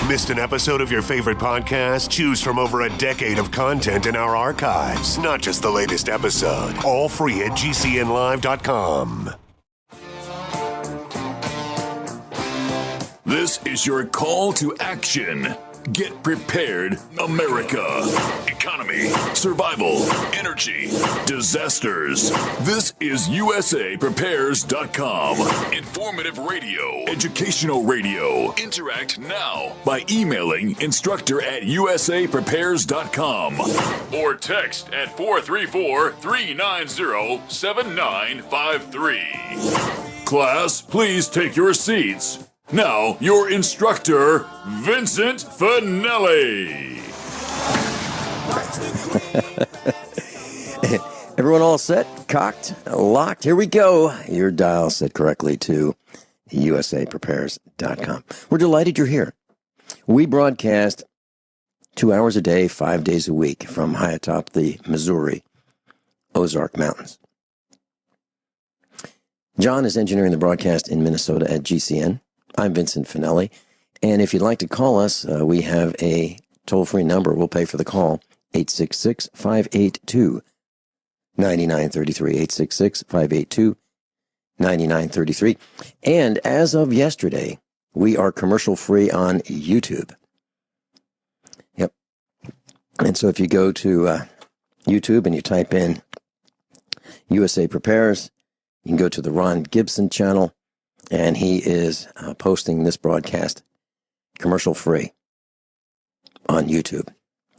Missed an episode of your favorite podcast? Choose from over a decade of content in our archives, not just the latest episode. All free at GCNlive.com. This is your call to action. Get prepared, America. Economy, survival, energy, disasters. This is USAPrepares.com. Informative radio, educational radio. Interact now by emailing instructor@USAPrepares.com or text at 434-390-7953. Class, please take your seats. Now, your instructor, Vincent Finelli. Everyone all set, cocked, locked? Here we go. Your dial set correctly to USAPrepares.com. We're delighted you're here. We broadcast 2 hours a day, 5 days a week from high atop the Missouri Ozark Mountains. John is engineering the broadcast in Minnesota at GCN. I'm Vincent Finelli, and if you'd like to call us, we have a toll-free number. We'll pay for the call, 866-582-9933, 866-582-9933. And as of yesterday, we are commercial-free on YouTube. Yep. And so if you go to YouTube and you type in USA Prepares, you can go to the Ron Gibson channel, and he is posting this broadcast commercial-free on YouTube.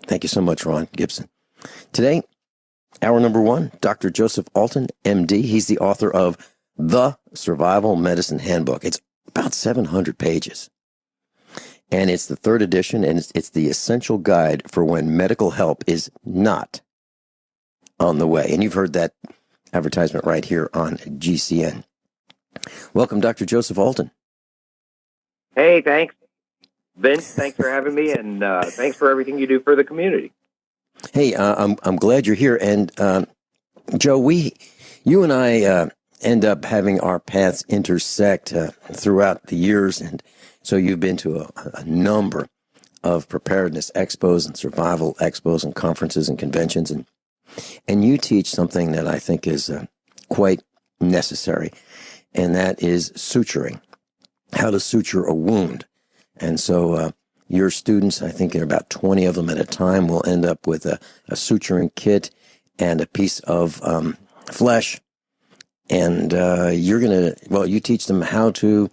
Thank you so much, Ron Gibson. Today, hour number one, Dr. Joseph Alton, MD. He's the author of The Survival Medicine Handbook. It's about 700 pages. And it's the third edition, and it's the essential guide for when medical help is not on the way. And you've heard that advertisement right here on GCN. Welcome, Dr. Joseph Alton. Hey, thanks, Vince. Thanks for having me, and thanks for everything you do for the community. Hey, I'm glad you're here. And Joe, you and I end up having our paths intersect throughout the years, and so you've been to a number of preparedness expos and survival expos and conferences and conventions, and you teach something that I think is quite necessary. And that is suturing, how to suture a wound. And so your students, I think about 20 of them at a time, will end up with a suturing kit and a piece of flesh. And you teach them how to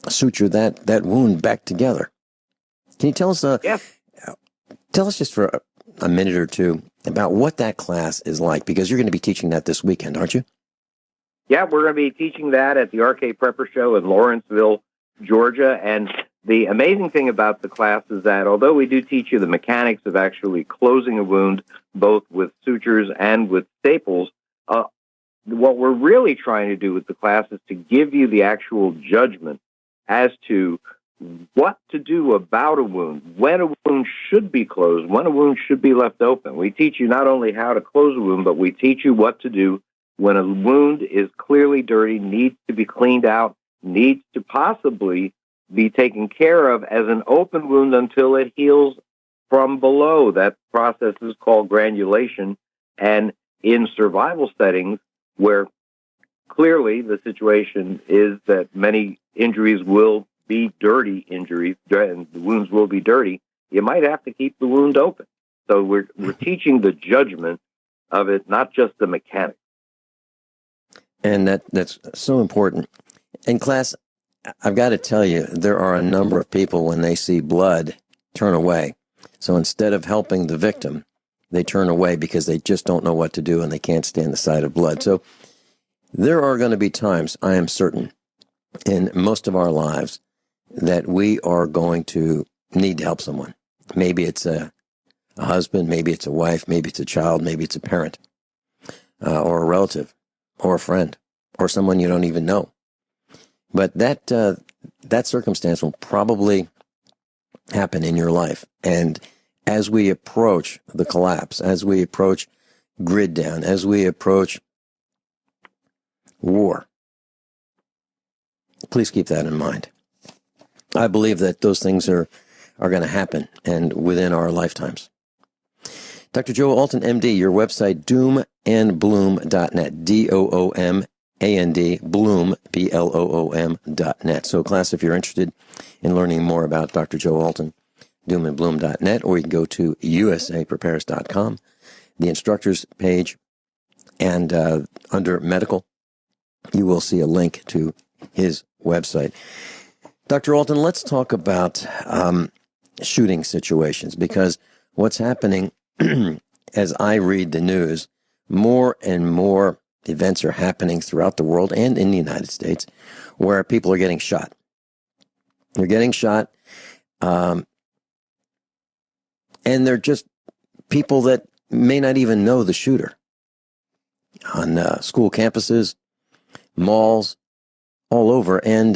suture that wound back together. Can you tell us, tell us just for a minute or two about what that class is like, because you're going to be teaching that this weekend, aren't you? Yeah, we're going to be teaching that at the RK Prepper Show in Lawrenceville, Georgia. And the amazing thing about the class is that although we do teach you the mechanics of actually closing a wound, both with sutures and with staples, what we're really trying to do with the class is to give you the actual judgment as to what to do about a wound, when a wound should be closed, when a wound should be left open. We teach you not only how to close a wound, but we teach you what to do when a wound is clearly dirty, needs to be cleaned out, needs to possibly be taken care of as an open wound until it heals from below. That process is called granulation. And in survival settings, where clearly the situation is that many injuries will be dirty injuries, and the wounds will be dirty, you might have to keep the wound open. So we're teaching the judgment of it, not just the mechanics. And that's so important. In class, I've got to tell you, there are a number of people, when they see blood, turn away. So instead of helping the victim, they turn away because they just don't know what to do and they can't stand the sight of blood. So there are going to be times, I am certain, in most of our lives that we are going to need to help someone. Maybe it's a husband, maybe it's a wife, maybe it's a child, maybe it's a parent, or a relative, or a friend, or someone you don't even know. But that circumstance will probably happen in your life. And as we approach the collapse, as we approach grid down, as we approach war, please keep that in mind. I believe that those things are going to happen and within our lifetimes. Dr. Joe Alton, MD, your website, doomandbloom.net, DOOMAND, Bloom, BLOOM.net. So, class, if you're interested in learning more about Dr. Joe Alton, doomandbloom.net, or you can go to usaprepares.com, the instructors page, and under medical, you will see a link to his website. Dr. Alton, let's talk about shooting situations, because what's happening as I read the news, more and more events are happening throughout the world and in the United States where people are getting shot. They're getting shot, and they're just people that may not even know the shooter. On school campuses, malls, all over, and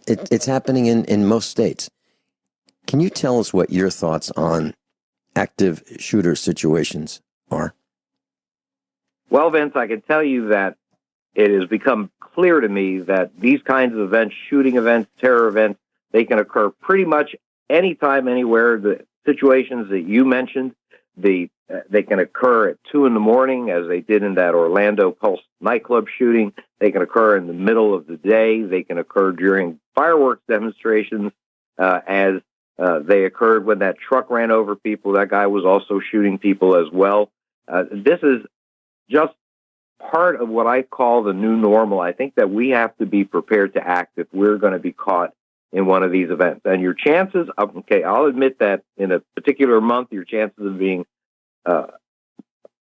it's happening in most states. Can you tell us what your thoughts on active shooter situations are? Well, Vince, I can tell you that it has become clear to me that these kinds of events, shooting events, terror events, they can occur pretty much anytime, anywhere. The situations that you mentioned, they can occur at 2 a.m, as they did in that Orlando Pulse nightclub shooting. They can occur in the middle of the day. They can occur during fireworks demonstrations, as they occurred when that truck ran over people. That guy was also shooting people as well. This is just part of what I call the new normal. I think that we have to be prepared to act if we're going to be caught in one of these events. And your chances of, I'll admit that in a particular month, your chances of being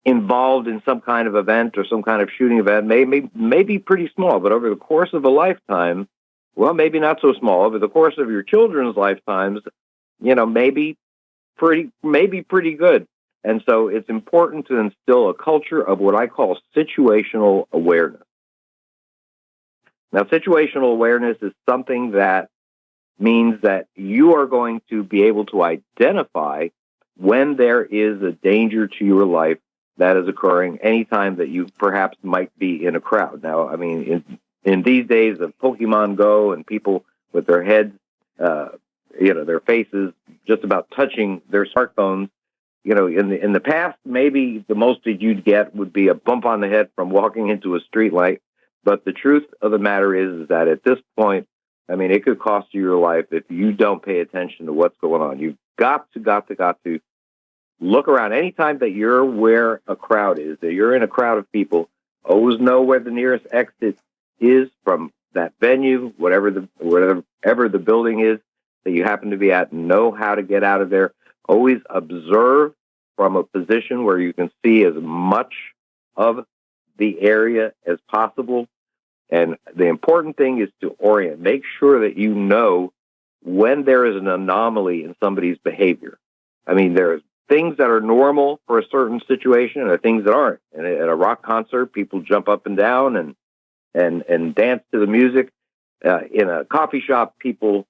involved in some kind of event or some kind of shooting event may be pretty small. But over the course of a lifetime, well, maybe not so small. Over the course of your children's lifetimes, maybe pretty good. And so it's important to instill a culture of what I call situational awareness. Now, situational awareness is something that means that you are going to be able to identify when there is a danger to your life that is occurring anytime that you perhaps might be in a crowd. Now, I mean, in these days of Pokemon Go and people with their heads, their faces just about touching their smartphones, in the past, maybe the most that you'd get would be a bump on the head from walking into a street light. But the truth of the matter is that at this point, I mean, it could cost you your life if you don't pay attention to what's going on. You've got to look around. Anytime that you're where a crowd is, that you're in a crowd of people, always know where the nearest exit is from that venue, whatever the building is that you happen to be at, know how to get out of there. Always observe from a position where you can see as much of the area as possible. And the important thing is to orient. Make sure that you know when there is an anomaly in somebody's behavior. I mean, there's things that are normal for a certain situation and there are things that aren't. And at a rock concert, people jump up and down and dance to the music. In a coffee shop, people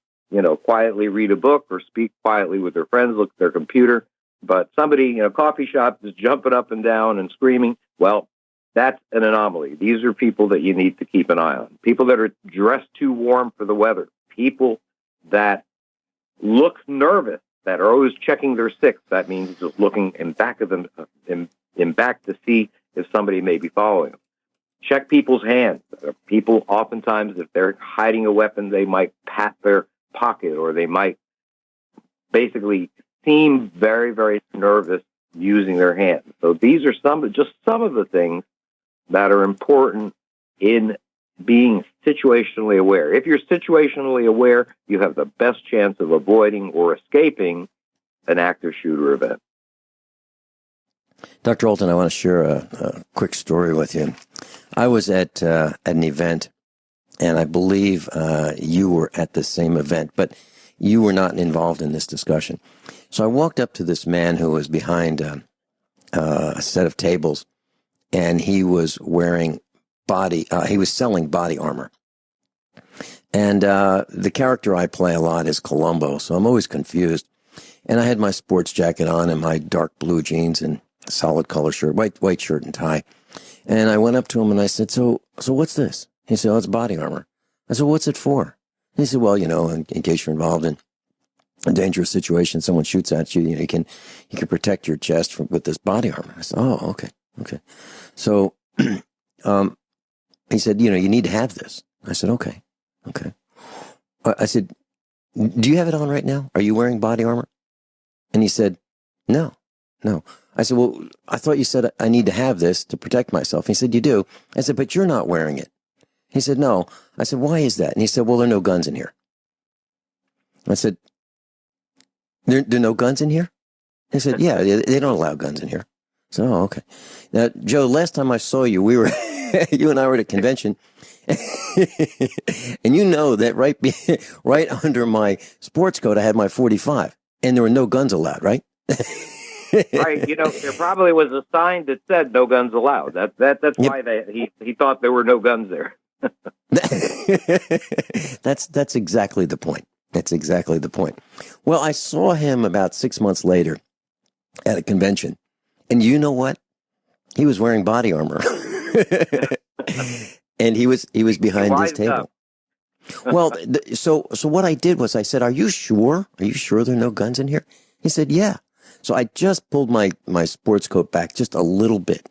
quietly read a book or speak quietly with their friends, look at their computer. But somebody in a coffee shop is jumping up and down and screaming. Well, that's an anomaly. These are people that you need to keep an eye on. People that are dressed too warm for the weather. People that look nervous, that are always checking their six. That means just looking in back of them, in back to see if somebody may be following them. Check people's hands. People oftentimes, if they're hiding a weapon, they might pat their pocket, or they might basically seem very, very nervous using their hands. So these are some of the things that are important in being situationally aware. If you're situationally aware, you have the best chance of avoiding or escaping an active shooter event. Dr. Alton, I want to share a quick story with you. I was at an event, and I believe you were at the same event, but you were not involved in this discussion. So I walked up to this man who was behind a set of tables, and he was wearing he was selling body armor. And the character I play a lot is Columbo, so I'm always confused. And I had my sports jacket on and my dark blue jeans and solid color shirt, white shirt and tie. And I went up to him and I said, so what's this? He said, oh, it's body armor. I said, what's it for? He said, well, in case you're involved in a dangerous situation, someone shoots at you, you can protect your chest with this body armor. I said, oh, okay. So, he said, you need to have this. I said, okay. I said, do you have it on right now? Are you wearing body armor? And he said, no. I said, well, I thought you said I need to have this to protect myself. He said, you do. I said, but you're not wearing it. He said, no. I said, why is that? And he said, well, there are no guns in here. I said, there are no guns in here? He said, yeah, they don't allow guns in here. I said, oh, okay. Now, Joe, last time I saw you, we were, you and I were at a convention, and that right under my sports coat, I had my 45, and there were no guns allowed, right? Right. There probably was a sign that said no guns allowed. That's why he thought there were no guns there. That's exactly the point. Well, I saw him about 6 months later at a convention, and you know what? He was wearing body armor, and he was behind his table. Well, so what I did was I said, "Are you sure? Are you sure there are no guns in here?" He said, "Yeah." So I just pulled my sports coat back just a little bit.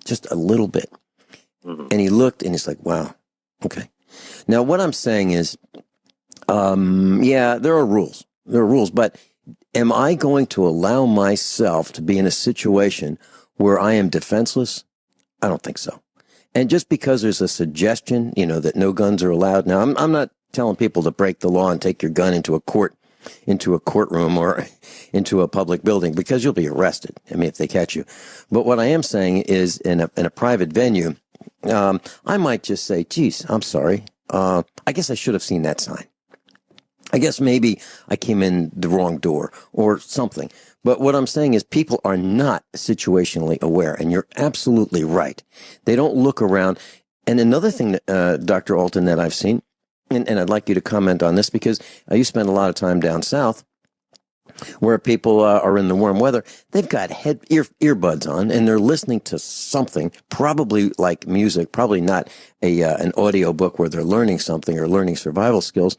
Mm-hmm. And he looked and he's like, wow, okay. Now what I'm saying is, yeah, there are rules, but am I going to allow myself to be in a situation where I am defenseless? I don't think so. And just because there's a suggestion, that no guns are allowed. Now I'm not telling people to break the law and take your gun into a courtroom or into a public building, because you'll be arrested. If they catch you. But what I am saying is in a private venue, I might just say, geez, I'm sorry. I guess I should have seen that sign. I guess maybe I came in the wrong door or something. But what I'm saying is people are not situationally aware, and you're absolutely right. They don't look around. And another thing, Dr. Alton, that I've seen, and I'd like you to comment on this, because you spend a lot of time down south where people are in the warm weather. They've got earbuds on, and they're listening to something, probably like music, probably not an audio book where they're learning something or learning survival skills,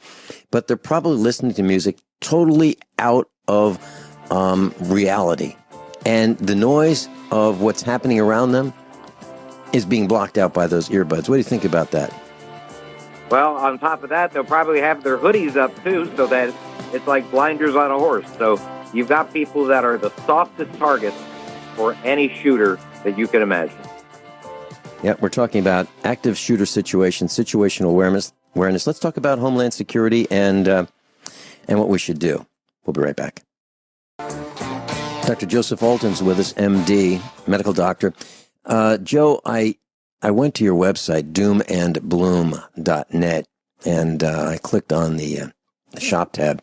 but they're probably listening to music totally out of reality. And the noise of what's happening around them is being blocked out by those earbuds. What do you think about that? Well, on top of that, they'll probably have their hoodies up, too, so that it's like blinders on a horse. So you've got people that are the softest targets for any shooter that you can imagine. Yeah, we're talking about active shooter situations, situational awareness. Let's talk about Homeland Security and what we should do. We'll be right back. Dr. Joseph Alton's with us, MD, medical doctor. Joe, I went to your website, doomandbloom.net, and I clicked on the shop tab,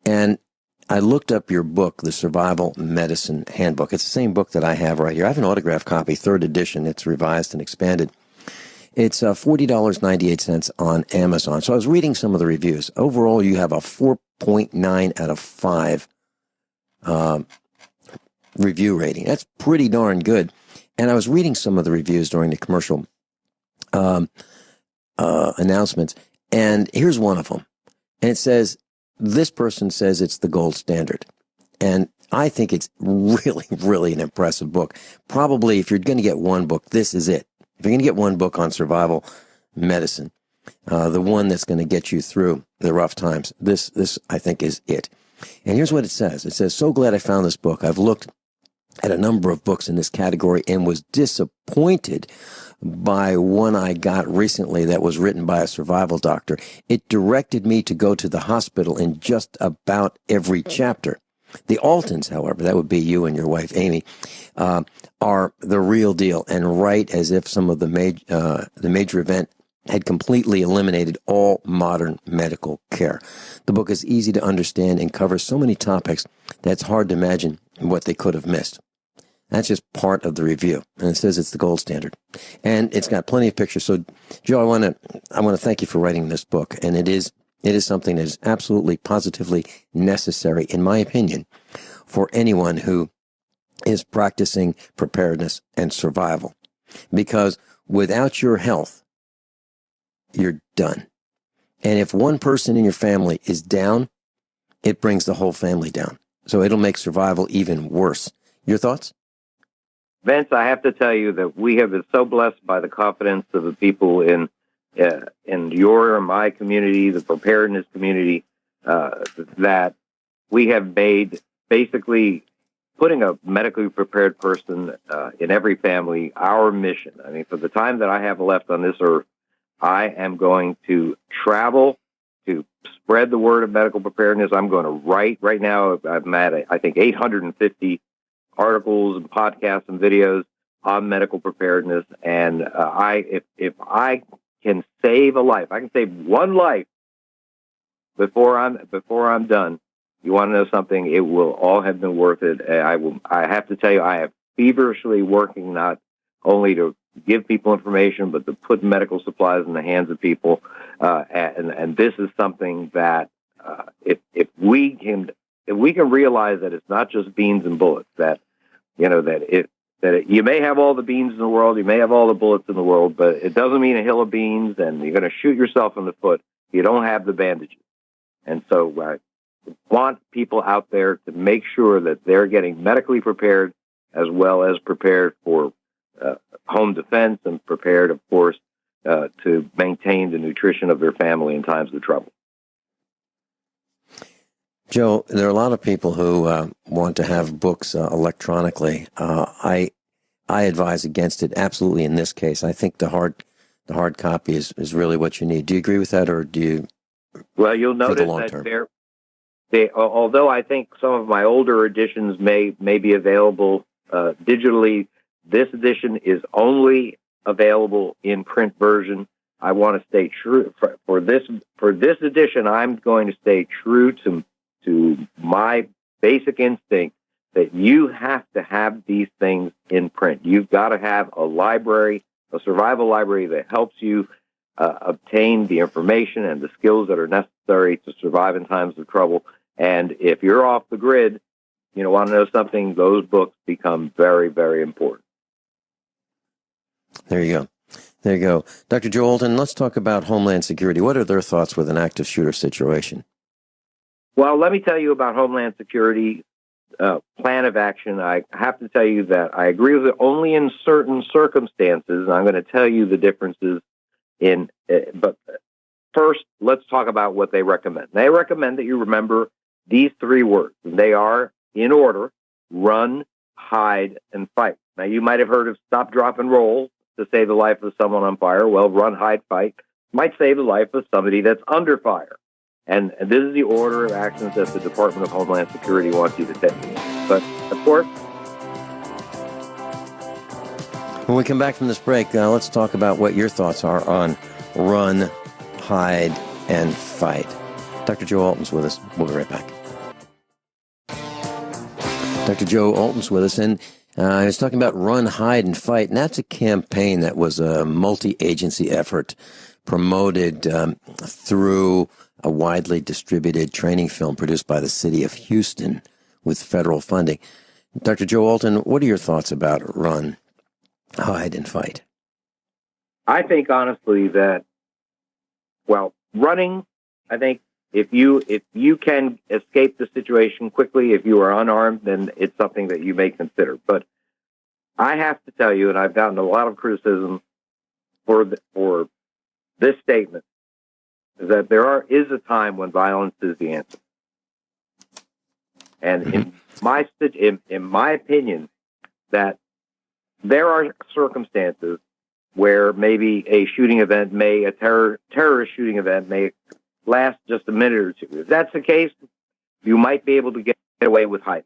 and I looked up your book, The Survival Medicine Handbook. It's the same book that I have right here. I have an autographed copy, 3rd edition. It's revised and expanded. It's $40.98 on Amazon. So I was reading some of the reviews. Overall, you have a 4.9 out of 5 review rating. That's pretty darn good. And I was reading some of the reviews during the commercial announcements, and here's one of them. And it says, this person says it's the gold standard. And I think it's really, really an impressive book. Probably, if you're going to get one book, this is it. If you're going to get one book on survival medicine, the one that's going to get you through the rough times, this I think is it. And here's what it says. It says, so glad I found this book. I've looked at a number of books in this category and was disappointed by one I got recently that was written by a survival doctor. It directed me to go to the hospital in just about every chapter. The Altons, however, that would be you and your wife, Amy, are the real deal and write as if some of the major event had completely eliminated all modern medical care. The book is easy to understand and covers so many topics that it's hard to imagine what they could have missed. That's just part of the review, and it says it's the gold standard, and it's got plenty of pictures. So, Joe, I want to thank you for writing this book, and it is something that is absolutely, positively necessary, in my opinion, for anyone who is practicing preparedness and survival, because without your health, you're done. And if one person in your family is down, it brings the whole family down. So it'll make survival even worse. Your thoughts? Vince, I have to tell you that we have been so blessed by the confidence of the people in your and my community, the preparedness community, that we have made basically putting a medically prepared person in every family our mission. I mean, for the time that I have left on this earth, I am going to travel to spread the word of medical preparedness. I'm going to write right now. I'm at, I think, 850 articles and podcasts and videos on medical preparedness. And if I can save a life, I can save one life before I'm done. You want to know something? It will all have been worth it. I have to tell you, I am feverishly working not only to give people information, but to put medical supplies in the hands of people. And this is something that if we can realize that it's not just beans and bullets, that you may have all the beans in the world, you may have all the bullets in the world, but it doesn't mean a hill of beans, and you're going to shoot yourself in the foot if you don't have the bandages. And so I want people out there to make sure that they're getting medically prepared as well as prepared for home defense and prepared, of course, to maintain the nutrition of their family in times of trouble. Joe, there are a lot of people who want to have books electronically. I advise against it absolutely in this case. I think the hard copy is really what you need. Do you agree with that, or do you? Well, you'll notice that although I think some of my older editions may be available digitally, this edition is only available in print version. I want to stay true for this edition. I'm going to stay true to my basic instinct that you have to have these things in print. You've got to have a library, a survival library that helps you obtain the information and the skills that are necessary to survive in times of trouble. And if you're off the grid, want to know something, those books become very, very important. There you go. Dr. Joe Alton, let's talk about Homeland Security. What are their thoughts with an active shooter situation? Well, let me tell you about Homeland Security plan of action. I have to tell you that I agree with it only in certain circumstances. I'm going to tell you the differences but first, let's talk about what they recommend. They recommend that you remember these three words, and they are, in order: run, hide, and fight. Now, you might have heard of stop, drop, and roll to save the life of someone on fire. Well, run, hide, fight might save the life of somebody that's under fire. And this is the order of actions that the Department of Homeland Security wants you to take. But, of course, when we come back from this break, let's talk about what your thoughts are on run, hide, and fight. Dr. Joe Alton's with us. We'll be right back. Dr. Joe Alton's with us, and I was talking about run, hide, and fight, and that's a campaign that was a multi-agency effort promoted through a widely distributed training film produced by the city of Houston with federal funding. Dr. Joe Alton, what are your thoughts about run, hide, and fight? I think, honestly, that, running, I think if you can escape the situation quickly, if you are unarmed, then it's something that you may consider. But I have to tell you, and I've gotten a lot of criticism for this statement, is that there is a time when violence is the answer. And in my opinion, that there are circumstances where maybe a shooting event a terrorist shooting event may last just a minute or two. If that's the case, you might be able to get away with hiding.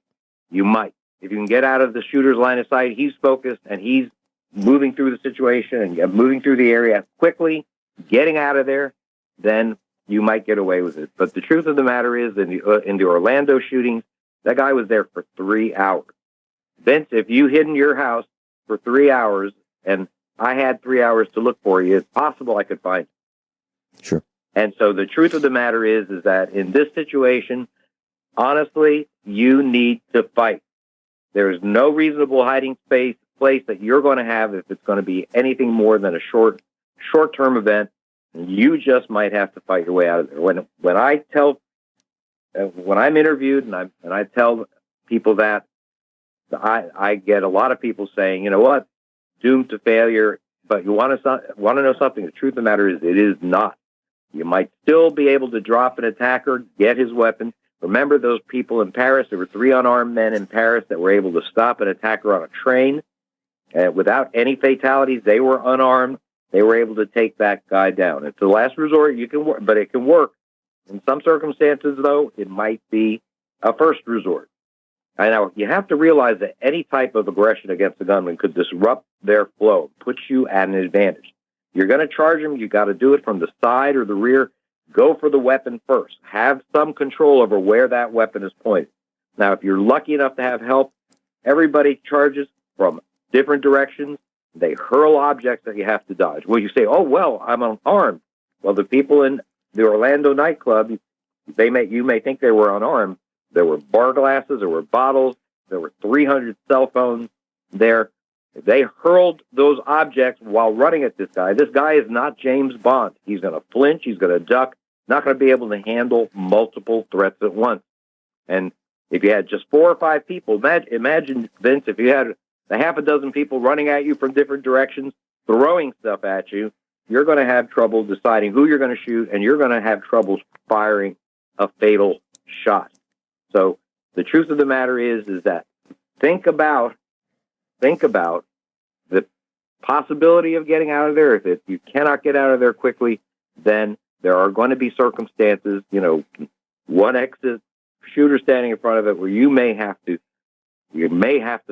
You might. If you can get out of the shooter's line of sight, he's focused and he's moving through the situation and moving through the area quickly, getting out of there, then you might get away with it. But the truth of the matter is, in the Orlando shootings, that guy was there for 3 hours. Vince, if you hid in your house for 3 hours and I had 3 hours to look for you, it's possible I could find you. Sure. And so the truth of the matter is that in this situation, honestly, you need to fight. There is no reasonable hiding place that you're going to have if it's going to be anything more than a short-term event. You just might have to fight your way out of there. When I'm interviewed and I tell people that, I get a lot of people saying, you know what, doomed to failure. But you want to know something? The truth of the matter is, it is not. You might still be able to drop an attacker, get his weapon. Remember those people in Paris? There were 3 unarmed men in Paris that were able to stop an attacker on a train without any fatalities. They were unarmed. They were able to take that guy down. It's the last resort. You can work, but it can work. In some circumstances, though, it might be a first resort. And now, you have to realize that any type of aggression against a gunman could disrupt their flow, put you at an advantage. You're going to charge them. You got to do it from the side or the rear. Go for the weapon first. Have some control over where that weapon is pointed. Now, if you're lucky enough to have help, everybody charges from different directions. They hurl objects that you have to dodge. Well, you say, oh, well, I'm unarmed. Well, the people in the Orlando nightclub, you may think they were unarmed. There were bar glasses, there were bottles, there were 300 cell phones there. They hurled those objects while running at this guy. This guy is not James Bond. He's going to flinch, he's going to duck, not going to be able to handle multiple threats at once. And if you had just 4 or 5 people, imagine, Vince, if you had a half a dozen people running at you from different directions, throwing stuff at you, you're going to have trouble deciding who you're going to shoot, and you're going to have trouble firing a fatal shot. So the truth of the matter is that think about the possibility of getting out of there. If you cannot get out of there quickly, then there are going to be circumstances, one exit shooter standing in front of it where you may have to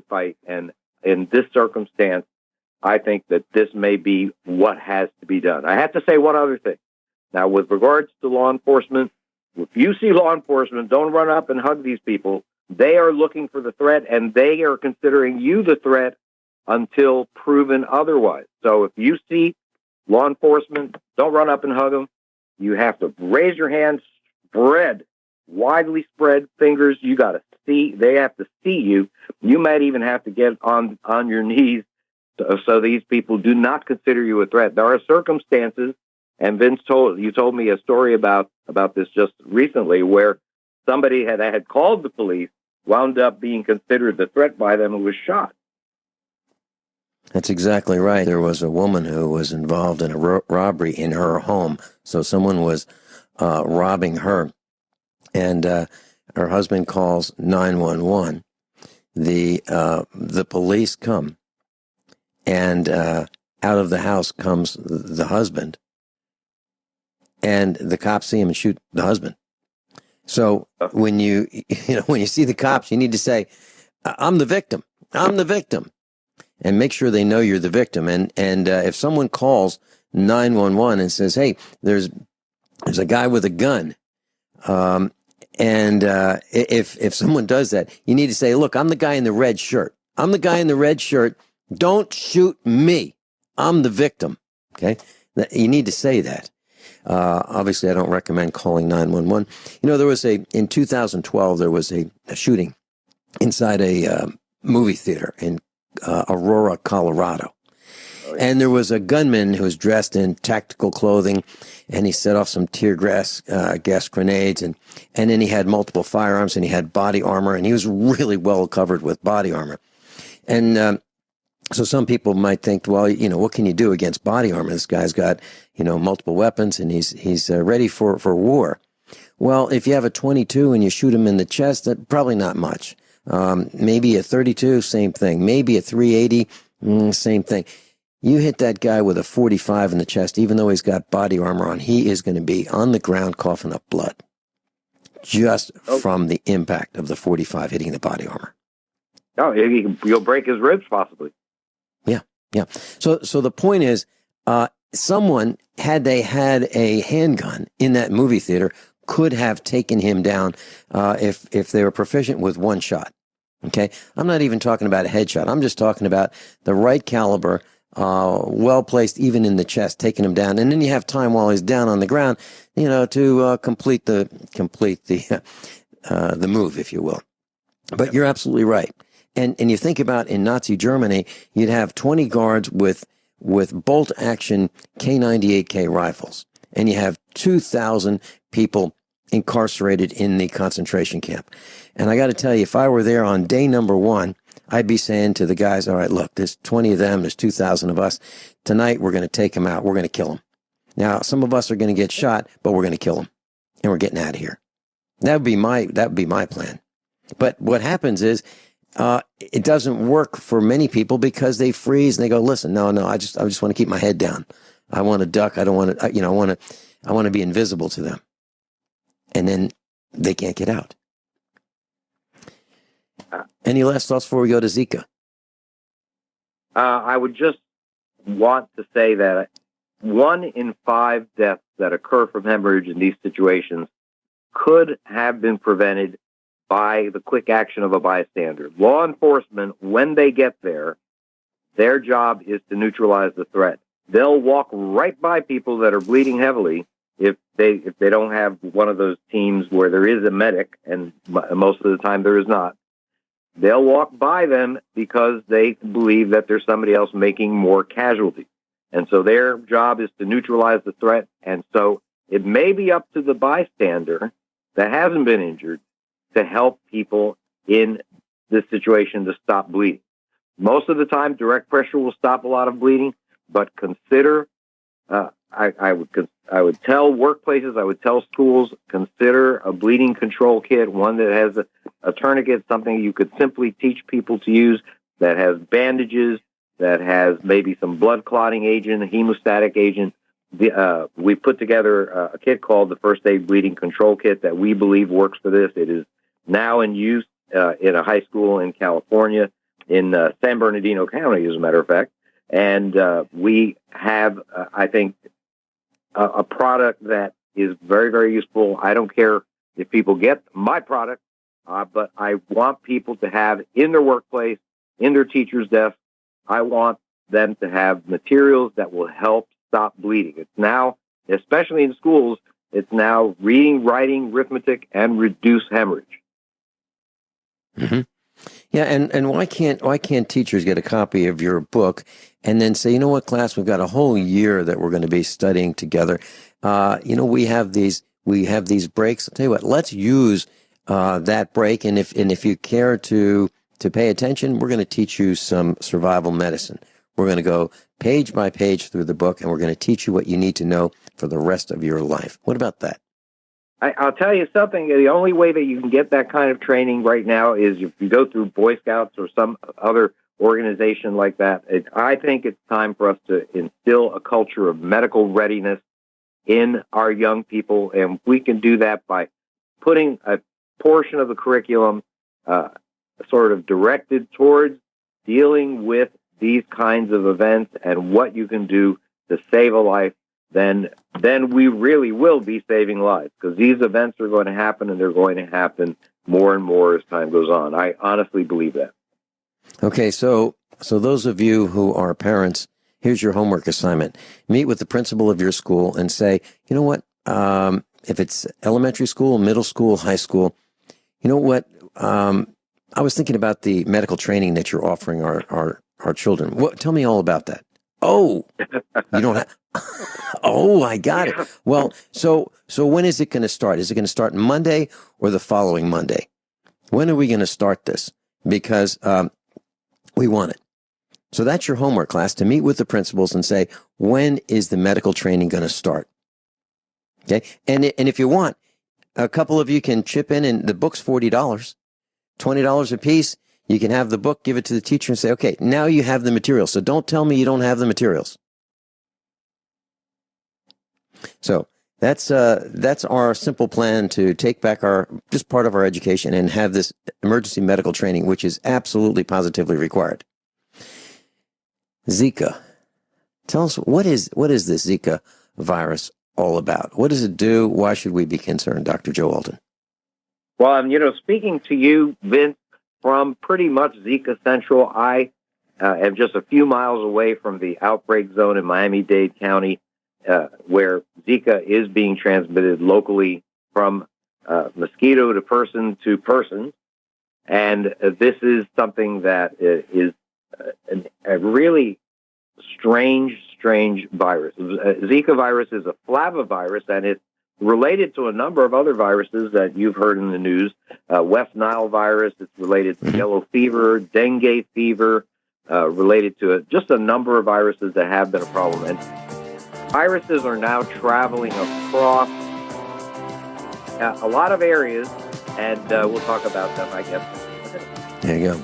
fight. And in this circumstance, I think that this may be what has to be done. I have to say one other thing. Now, with regards to law enforcement, if you see law enforcement, don't run up and hug these people. They are looking for the threat, and they are considering you the threat until proven otherwise. So if you see law enforcement, don't run up and hug them. You have to raise your hands, widely spread fingers. You got to see. They have to see you. You might even have to get on your knees so these people do not consider you a threat. There are circumstances, and Vince told me a story about this just recently, where somebody had called the police, wound up being considered the threat by them, and was shot. That's exactly right. There was a woman who was involved in a robbery in her home. So someone was robbing her, and her husband calls 911. The police come, and out of the house comes the husband, and the cops see him and shoot the husband. So when you see the cops, you need to say, "I'm the victim. I'm the victim," and make sure they know you're the victim. And if someone calls 911 and says, "Hey, there's a guy with a gun," if someone does that, you need to say, "Look, I'm the guy in the red shirt. I'm the guy in the red shirt. Don't shoot me. I'm the victim." Okay, you need to say that. Obviously, I don't recommend calling 911. There was in 2012, there was a shooting inside a movie theater in Aurora, Colorado. And there was a gunman who was dressed in tactical clothing, and he set off some tear gas grenades, and then he had multiple firearms, and he had body armor, and he was really well covered with body armor. And so some people might think, well, what can you do against body armor? This guy's got, multiple weapons, and he's ready for war. Well, if you have a 22 and you shoot him in the chest, that probably not much. Maybe a 32, same thing. Maybe a 380, same thing. You hit that guy with a 45 in the chest, even though he's got body armor on, he is going to be on the ground coughing up blood just from the impact of the 45 hitting the body armor. No, you'll break his ribs possibly. Yeah. So the point is, someone, had they had a handgun in that movie theater, could have taken him down if they were proficient with one shot. Okay? I'm not even talking about a headshot. I'm just talking about the right caliber, well placed even in the chest, taking him down. And then you have time while he's down on the ground, to complete the move, if you will. But you're absolutely right. And you think about in Nazi Germany, you'd have 20 guards with bolt action K98K rifles. and you have 2,000 people incarcerated in the concentration camp. And I got to tell you, if I were there on day number 1, I'd be saying to the guys, all right, look, there's 20 of them, there's 2,000 of us. Tonight, we're going to take them out. We're going to kill them. Now, some of us are going to get shot, but we're going to kill them, and we're getting out of here. That would be my plan. But what happens is, it doesn't work for many people because they freeze and they go, listen, no, I just want to keep my head down. I want to duck. I don't want to, I want to be invisible to them. And then they can't get out. Any last thoughts before we go to Zika? I would just want to say that 1 in 5 deaths that occur from hemorrhage in these situations could have been prevented by the quick action of a bystander. Law enforcement, when they get there, their job is to neutralize the threat. They'll walk right by people that are bleeding heavily if they don't have one of those teams where there is a medic, and most of the time there is not. They'll walk by them because they believe that there's somebody else making more casualties. And so their job is to neutralize the threat. And so it may be up to the bystander that hasn't been injured to help people in this situation to stop bleeding. Most of the time, direct pressure will stop a lot of bleeding, but consider, I would tell workplaces, I would tell schools, consider a bleeding control kit, one that has a tourniquet, something you could simply teach people to use, that has bandages, that has maybe some blood clotting agent, a hemostatic agent. We put together a kit called the First Aid Bleeding Control Kit that we believe works for this. It is now in use in a high school in California, in San Bernardino County, as a matter of fact. And we have, I think, a product that is very, very useful. I don't care if people get my product, but I want people to have in their workplace, in their teacher's desk, I want them to have materials that will help stop bleeding. It's now, especially in schools, it's now reading, writing, arithmetic, and reduce hemorrhage. Mm-hmm. Yeah, and why can't teachers get a copy of your book and then say, you know what, class, we've got a whole year that we're going to be studying together. We have these breaks. I'll tell you what, let's use that break, and if you care to pay attention, we're going to teach you some survival medicine. We're going to go page by page through the book, and we're going to teach you what you need to know for the rest of your life. What about that? I'll tell you something. The only way that you can get that kind of training right now is if you go through Boy Scouts or some other organization like that. I think it's time for us to instill a culture of medical readiness in our young people, and we can do that by putting a portion of the curriculum sort of directed towards dealing with these kinds of events and what you can do to save a life. Then we really will be saving lives, because these events are going to happen, and they're going to happen more and more as time goes on. I honestly believe that. Okay, so those of you who are parents, here's your homework assignment. Meet with the principal of your school and say, you know what, if it's elementary school, middle school, high school, you know what, I was thinking about the medical training that you're offering our children. Tell me all about that. Oh, you don't have... Oh, I got it. Well, so when is it going to start? Is it going to start Monday or the following Monday? When are we going to start this? Because we want it. So that's your homework, class, to meet with the principals and say, when is the medical training going to start? Okay, and if you want, a couple of you can chip in, and the book's $40, $20 a piece. You can have the book, give it to the teacher, and say, okay, now you have the materials. So don't tell me you don't have the materials. So that's our simple plan to take back just part of our education and have this emergency medical training, which is absolutely positively required. Zika. Tell us, what is this Zika virus all about? What does it do? Why should we be concerned, Dr. Joe Alton? Well, speaking to you, Vince, from pretty much Zika Central, I am just a few miles away from the outbreak zone in Miami-Dade County, where Zika is being transmitted locally from mosquito to person. And this is something that is a really strange virus. Zika virus is a flavivirus, and it's related to a number of other viruses that you've heard in the news. West Nile virus, it's related to yellow fever, dengue fever, related to just a number of viruses that have been a problem. And viruses are now traveling across a lot of areas, and we'll talk about them, I guess. There you go.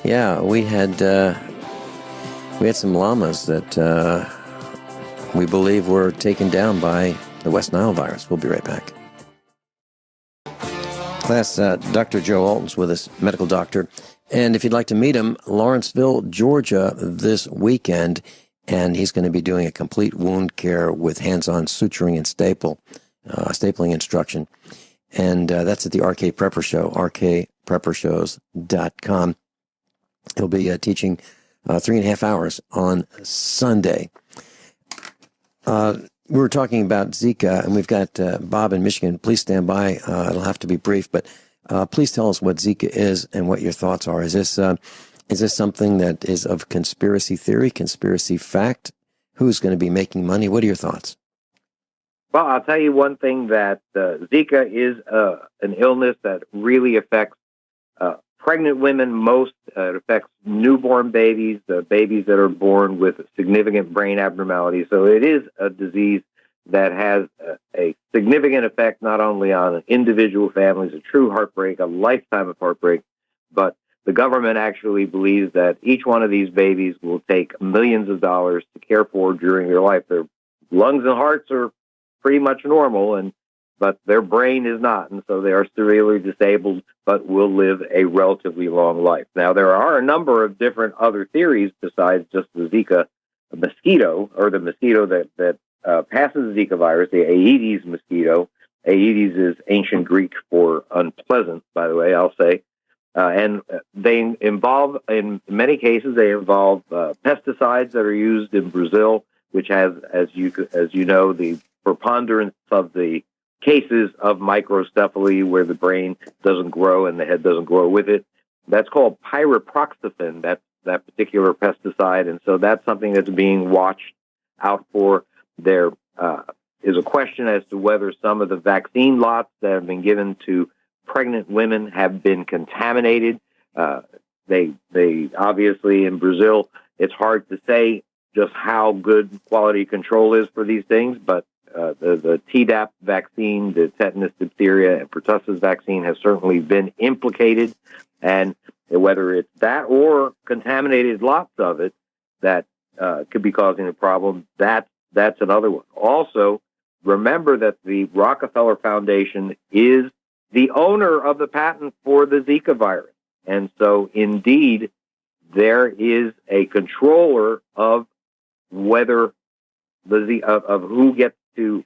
Yeah, we had some llamas that we believe were taken down by the West Nile virus. We'll be right back. Class, Dr. Joe Alton's with us, medical doctor. And if you'd like to meet him, Lawrenceville, Georgia, this weekend, and he's going to be doing a complete wound care with hands-on suturing and stapling instruction. And that's at the RK Prepper Show, rkpreppershows.com. He'll be teaching 3.5 hours on Sunday. We were talking about Zika, and we've got Bob in Michigan. Please stand by. It'll have to be brief, but please tell us what Zika is and what your thoughts are. Is this something that is of conspiracy theory, conspiracy fact? Who's going to be making money? What are your thoughts? Well, I'll tell you one thing, that Zika is an illness that really affects pregnant women most. It affects newborn babies, babies that are born with significant brain abnormalities. So it is a disease that has a significant effect not only on individual families, a true heartbreak, a lifetime of heartbreak, but the government actually believes that each one of these babies will take millions of dollars to care for during their life. Their lungs and hearts are pretty much normal, but their brain is not, and so they are severely disabled, but will live a relatively long life. Now, there are a number of different other theories besides just the Zika mosquito, or the mosquito that passes the Zika virus, the Aedes mosquito. Aedes is ancient Greek for unpleasant, by the way, I'll say. And they involve, in many cases, pesticides that are used in Brazil, which has, as you know, the preponderance of the cases of microcephaly, where the brain doesn't grow and the head doesn't grow with it. That's called pyriproxyfen, that particular pesticide, and so that's something that's being watched out for. There is a question as to whether some of the vaccine lots that have been given to pregnant women have been contaminated. They obviously, in Brazil, it's hard to say just how good quality control is for these things, but the Tdap vaccine, the tetanus, diphtheria, and pertussis vaccine has certainly been implicated, and whether it's that or contaminated lots of it that could be causing a problem, that's another one. Also, remember that the Rockefeller Foundation is the owner of the patent for the Zika virus, and so indeed there is a controller of whether of who gets to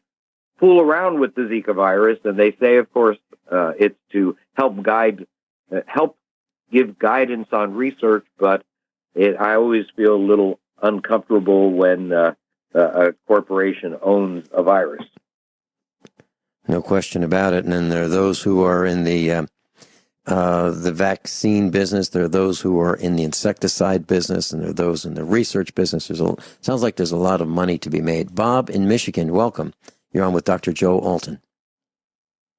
fool around with the Zika virus, and they say, of course, it's to help give guidance on research. But I always feel a little uncomfortable when a corporation owns a virus. No question about it. And then there are those who are in the vaccine business. There are those who are in the insecticide business, and there are those in the research business. Sounds like there's a lot of money to be made. Bob in Michigan, welcome. You're on with Dr. Joe Alton.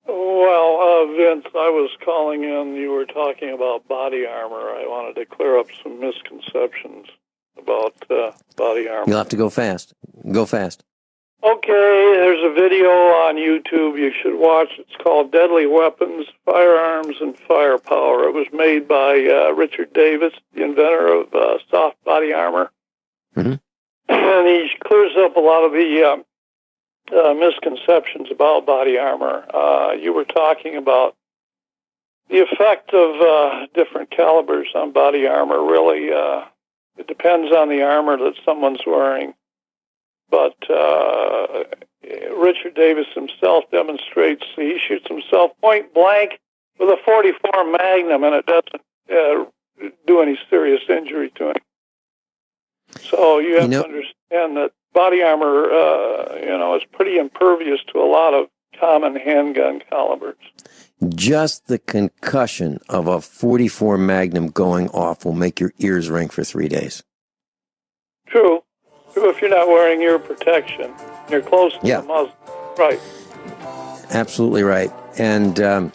Well, Vince, I was calling in. You were talking about body armor. I wanted to clear up some misconceptions about body armor. You'll have to go fast. Go fast. Okay, there's a video on YouTube you should watch. It's called Deadly Weapons, Firearms, and Firepower. It was made by Richard Davis, the inventor of soft body armor. Mm-hmm. And he clears up a lot of the misconceptions about body armor. You were talking about the effect of different calibers on body armor. Really, it depends on the armor that someone's wearing. But Richard Davis himself demonstrates he shoots himself point blank with a .44 Magnum, and it doesn't do any serious injury to him. So you have to understand that body armor, is pretty impervious to a lot of common handgun calibers. Just the concussion of a .44 Magnum going off will make your ears ring for 3 days. True. if you're not wearing ear protection. You're close to the muzzle. Right. Absolutely right. And and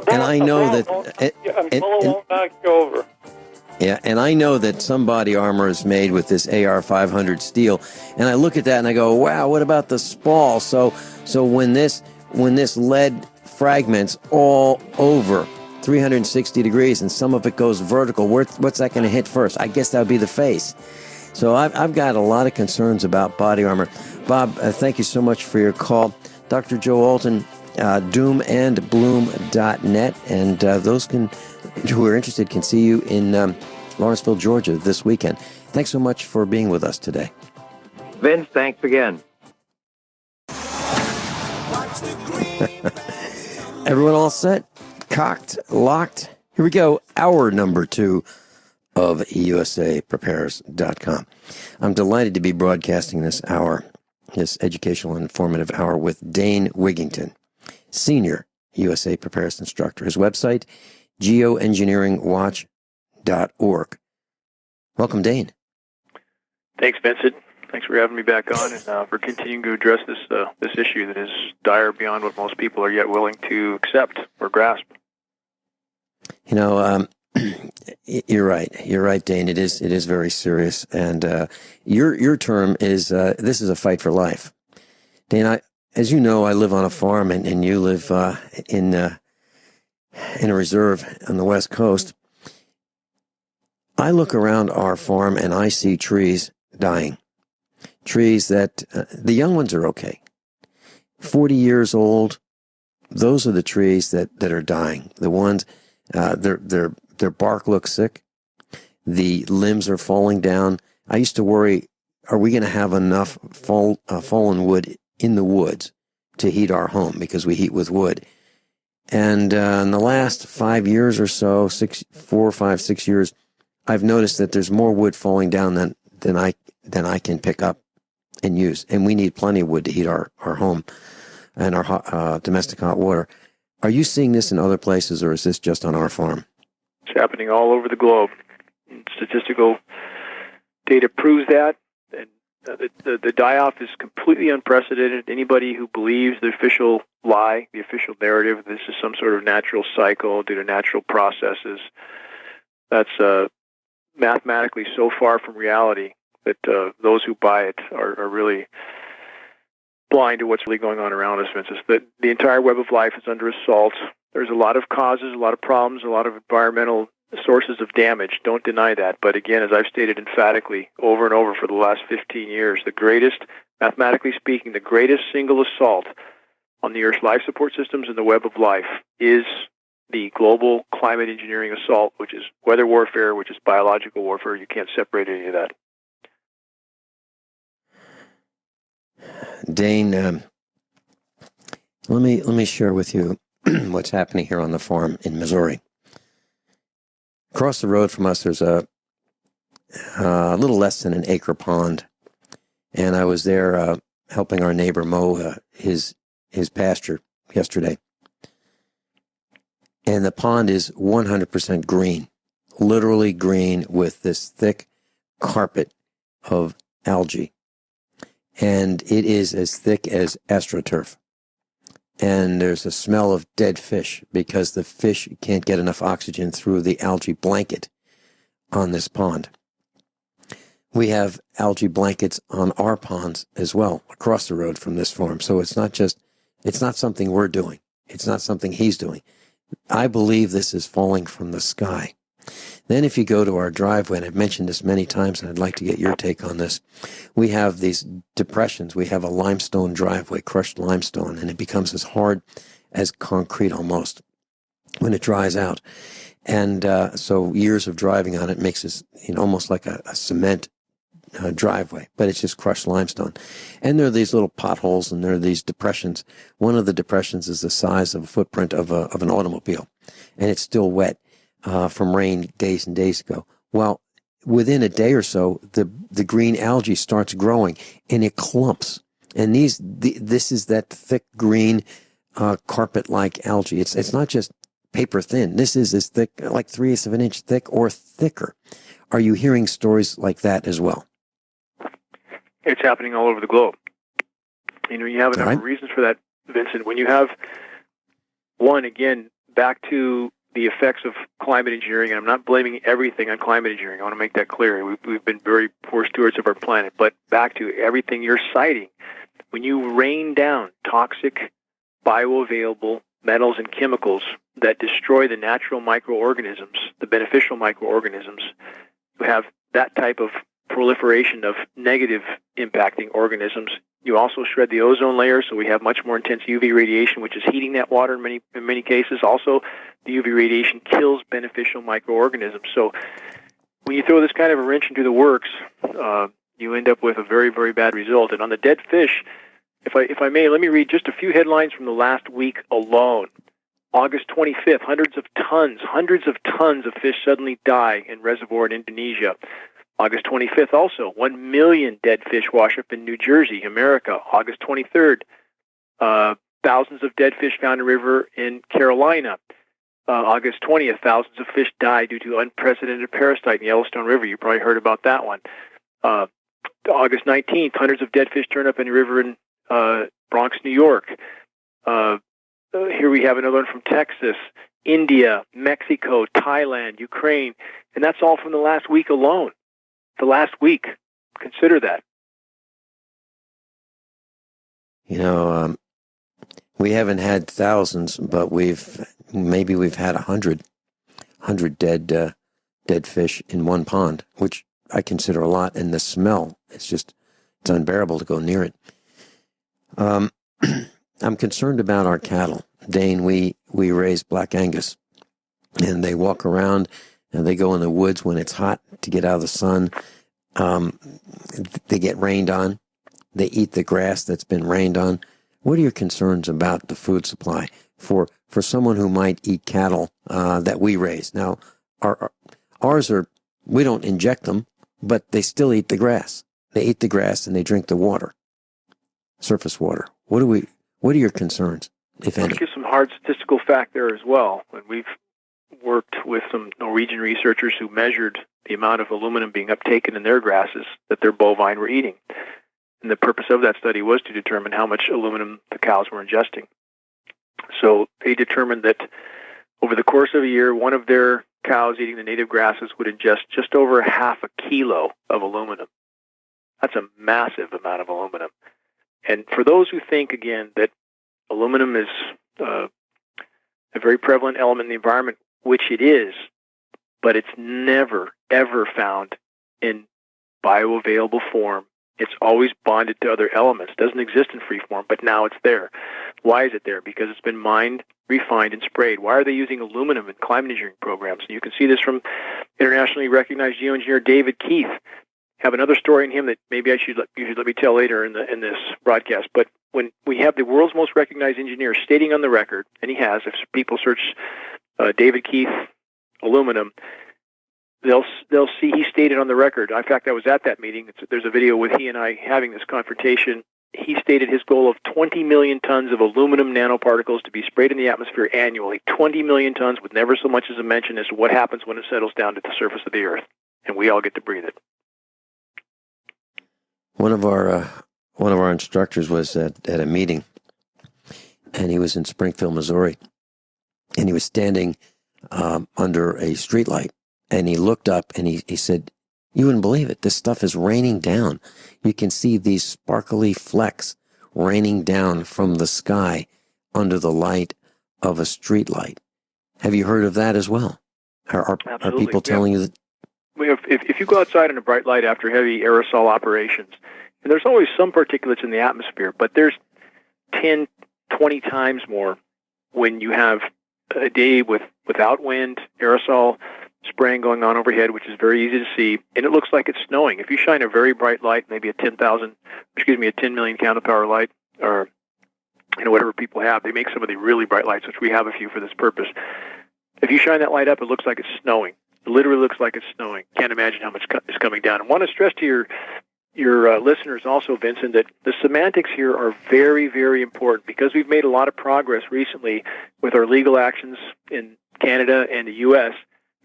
I know that a bullet won't knock you over. Yeah, and I know that some body armor is made with this AR-500 steel, and I look at that and I go, "Wow, what about the spall?" So when this lead fragments all over 360 degrees, and some of it goes vertical, what's that going to hit first? I guess that would be the face. So I've got a lot of concerns about body armor. Bob, thank you so much for your call. Dr. Joe Alton, doomandbloom.net, and those who are interested can see you in Lawrenceville, Georgia this weekend. Thanks so much for being with us today. Vince, thanks again. Everyone all set? Cocked? Locked? Here we go. Hour number 2 of USAPrepares.com. I'm delighted to be broadcasting this hour, this educational and informative hour, with Dane Wigington, Senior USA Prepares Instructor. His website, geoengineeringwatch.org. Welcome, Dane. Thanks, Vincent. Thanks for having me back on and for continuing to address this issue that is dire beyond what most people are yet willing to accept or grasp. You know, you're right. You're right, Dane. It is very serious. And your term is this is a fight for life. Dane, as you know, I live on a farm, and you live in a reserve on the West Coast. I look around our farm and I see trees dying. Trees that the young ones are okay. 40 years old, those are the trees that are dying. The ones, their bark looks sick. The limbs are falling down. I used to worry, are we going to have enough fallen wood in the woods to heat our home, because we heat with wood? And in the last 5 years or so, 6 years, I've noticed that there's more wood falling down than I can pick up and use. And we need plenty of wood to heat our home and our domestic hot water. Are you seeing this in other places, or is this just on our farm? It's happening all over the globe. Statistical data proves that. And the die-off is completely unprecedented. Anybody who believes the official lie, the official narrative, this is some sort of natural cycle due to natural processes, that's mathematically so far from reality that those who buy it are really blind to what's really going on around us, Vincent. The entire web of life is under assault. There's a lot of causes, a lot of problems, a lot of environmental sources of damage. Don't deny that. But again, as I've stated emphatically over and over for the last 15 years, the greatest, mathematically speaking, the greatest single assault on the Earth's life support systems and the web of life is the global climate engineering assault, which is weather warfare, which is biological warfare. You can't separate any of that. Dane, let me share with you what's happening here on the farm in Missouri. Across the road from us, there's a little less than an acre pond, and I was there helping our neighbor mow his pasture yesterday. And the pond is 100% green, literally green, with this thick carpet of algae. And it is as thick as astroturf. And there's a smell of dead fish because the fish can't get enough oxygen through the algae blanket on this pond. We have algae blankets on our ponds as well, across the road from this farm. So it's not something we're doing. It's not something he's doing. I believe this is falling from the sky. Then if you go to our driveway, and I've mentioned this many times, and I'd like to get your take on this, we have these depressions. We have a limestone driveway, crushed limestone, and it becomes as hard as concrete almost when it dries out. And so years of driving on it makes this almost like a cement driveway, but it's just crushed limestone. And there are these little potholes, and there are these depressions. One of the depressions is the size of a footprint of an automobile, and it's still wet from rain days and days ago. Well, within a day or so, the green algae starts growing, and it clumps. And this is that thick green carpet-like algae. It's not just paper thin. This is as thick, like 3/8 of an inch thick or thicker. Are you hearing stories like that as well? It's happening all over the globe. You have a number of reasons for that, Vincent. When you have, one, again, back to the effects of climate engineering, and I'm not blaming everything on climate engineering. I want to make that clear. We've been very poor stewards of our planet. But back to everything you're citing, when you rain down toxic, bioavailable metals and chemicals that destroy the natural microorganisms, the beneficial microorganisms, you have that type of proliferation of negative impacting organisms. You also shred the ozone layer, so we have much more intense UV radiation, which is heating that water in many cases. Also, the UV radiation kills beneficial microorganisms. So when you throw this kind of a wrench into the works, you end up with a very, very bad result. And on the dead fish, if I may, let me read just a few headlines from the last week alone. August 25th, hundreds of tons of fish suddenly die in reservoir in Indonesia. August 25th also, 1 million dead fish wash up in New Jersey, America. August 23rd, thousands of dead fish found in a river in Carolina. August 20th, thousands of fish die due to unprecedented parasite in the Yellowstone River. You probably heard about that one. August 19th, hundreds of dead fish turn up in a river in Bronx, New York. Here we have another one from Texas, India, Mexico, Thailand, Ukraine, and that's all from the last week alone. The last week. Consider that. We haven't had thousands, but we've had 100 dead fish in one pond, which I consider a lot. And the smell, it's unbearable to go near it. I'm concerned about our cattle. Dane, we raise Black Angus, and they walk around and they go in the woods when it's hot to get out of the sun. They get rained on. They eat the grass that's been rained on. What are your concerns about the food supply for someone who might eat cattle that we raise? Now, ours are, we don't inject them, but they still eat the grass. They eat the grass and they drink the water, surface water. What are your concerns, if any? Let's give some hard statistical fact there as well. When we've worked with some Norwegian researchers who measured the amount of aluminum being uptaken in their grasses that their bovine were eating. And the purpose of that study was to determine how much aluminum the cows were ingesting. So they determined that over the course of a year, one of their cows eating the native grasses would ingest just over half a kilo of aluminum. That's a massive amount of aluminum. And for those who think, again, that aluminum is a very prevalent element in the environment, which it is, but it's never, ever found in bioavailable form. It's always bonded to other elements. It doesn't exist in free form, but now it's there. Why is it there? Because it's been mined, refined, and sprayed. Why are they using aluminum in climate engineering programs? And you can see this from internationally recognized geoengineer David Keith. Have another story in him that maybe you should let me tell later in this broadcast. But when we have the world's most recognized engineer stating on the record, and he has, if people search David Keith aluminum, they'll see he stated on the record. In fact, I was at that meeting. There's a video with he and I having this confrontation. He stated his goal of 20 million tons of aluminum nanoparticles to be sprayed in the atmosphere annually. 20 million tons with never so much as a mention as to what happens when it settles down to the surface of the earth, and we all get to breathe it. One of our instructors was at a meeting, and he was in Springfield, Missouri, and he was standing under a streetlight, and he looked up and he said, "You wouldn't believe it. This stuff is raining down. You can see these sparkly flecks raining down from the sky under the light of a streetlight." Have you heard of that as well? Are people telling you that? We have, if you go outside in a bright light after heavy aerosol operations, and there's always some particulates in the atmosphere, but there's 10, 20 times more when you have a day without wind, aerosol spraying going on overhead, which is very easy to see, and it looks like it's snowing. If you shine a very bright light, maybe a 10 million candle power light, or whatever people have, they make some of the really bright lights, which we have a few for this purpose. If you shine that light up, it looks like it's snowing. It literally looks like it's snowing. Can't imagine how much is coming down. I want to stress to your listeners also, Vincent, that the semantics here are very, very important because we've made a lot of progress recently with our legal actions in Canada and the U.S.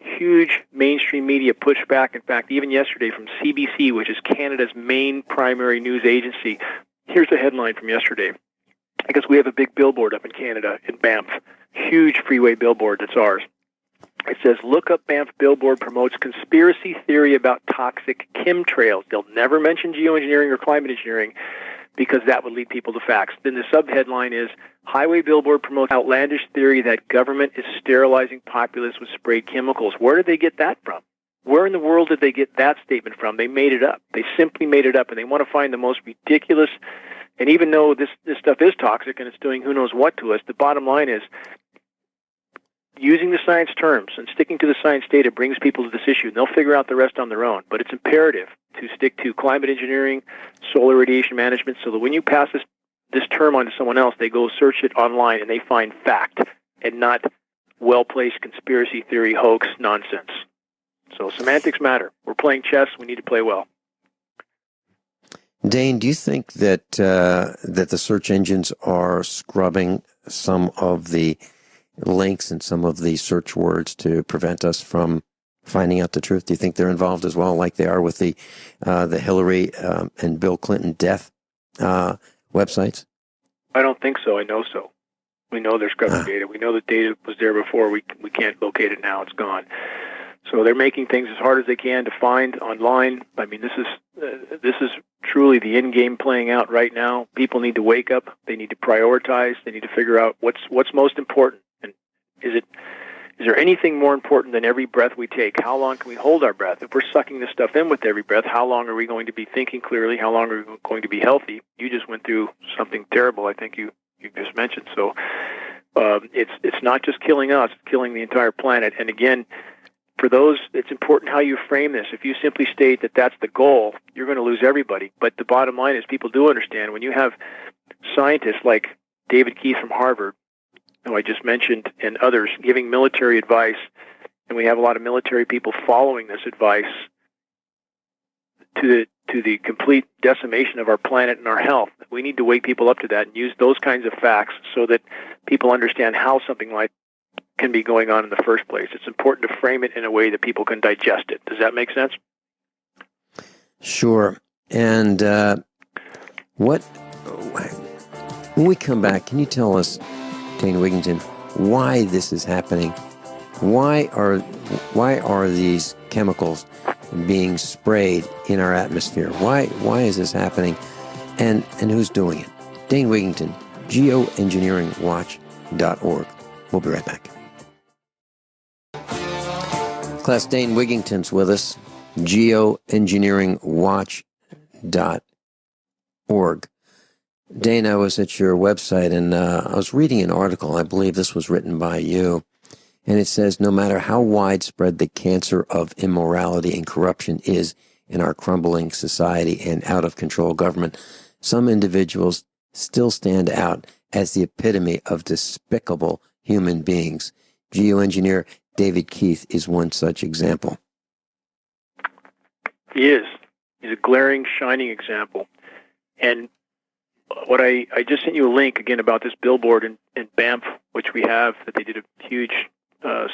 huge mainstream media pushback. In fact, even yesterday from CBC, which is Canada's main primary news agency, here's the headline from yesterday. Because we have a big billboard up in Canada, in Banff, huge freeway billboard that's ours. It says, look up Banff billboard promotes conspiracy theory about toxic chemtrails. They'll never mention geoengineering or climate engineering because that would lead people to facts. Then the subheadline is, highway billboard promotes outlandish theory that government is sterilizing populace with sprayed chemicals. Where did they get that from? Where in the world did they get that statement from? They made it up. They simply made it up, and they want to find the most ridiculous. And even though this stuff is toxic and it's doing who knows what to us, the bottom line is using the science terms and sticking to the science data brings people to this issue, and they'll figure out the rest on their own. But it's imperative to stick to climate engineering, solar radiation management, so that when you pass this term on to someone else, they go search it online and they find fact and not well-placed conspiracy theory, hoax, nonsense. So semantics matter. We're playing chess. We need to play well. Dane, do you think that that the search engines are scrubbing some of the links and some of the search words to prevent us from finding out the truth? Do you think they're involved as well, like they are with the Hillary and Bill Clinton death websites? I don't think so. I know so. We know they're scrubbing data. We know the data was there before. We can't locate it now. It's gone. So they're making things as hard as they can to find online. I mean, this is truly the end game playing out right now. People need to wake up. They need to prioritize. They need to figure out what's most important. And is there anything more important than every breath we take? How long can we hold our breath? If we're sucking this stuff in with every breath, how long are we going to be thinking clearly? How long are we going to be healthy? You just went through something terrible, I think you just mentioned. So it's not just killing us, it's killing the entire planet. And again, for those, it's important how you frame this. If you simply state that that's the goal, you're going to lose everybody. But the bottom line is people do understand when you have scientists like David Keith from Harvard, who I just mentioned, and others giving military advice, and we have a lot of military people following this advice to the complete decimation of our planet and our health. We need to wake people up to that and use those kinds of facts so that people understand how something like can be going on in the first place. It's important to frame it in a way that people can digest it. Does that make sense? Sure. And when we come back, can you tell us, Dane Wigington, why this is happening? Why are these chemicals being sprayed in our atmosphere? Why is this happening? And who's doing it? Dane Wigington, geoengineeringwatch.org. We'll be right back. Class, Dane Wigington's with us, geoengineeringwatch.org. Dane, I was at your website and I was reading an article. I believe this was written by you. And it says, no matter how widespread the cancer of immorality and corruption is in our crumbling society and out-of-control government, some individuals still stand out as the epitome of despicable human beings. Geoengineer David Keith is one such example. He is. He's a glaring, shining example. And what I just sent you a link again about this billboard in Banff, which we have, that they did a huge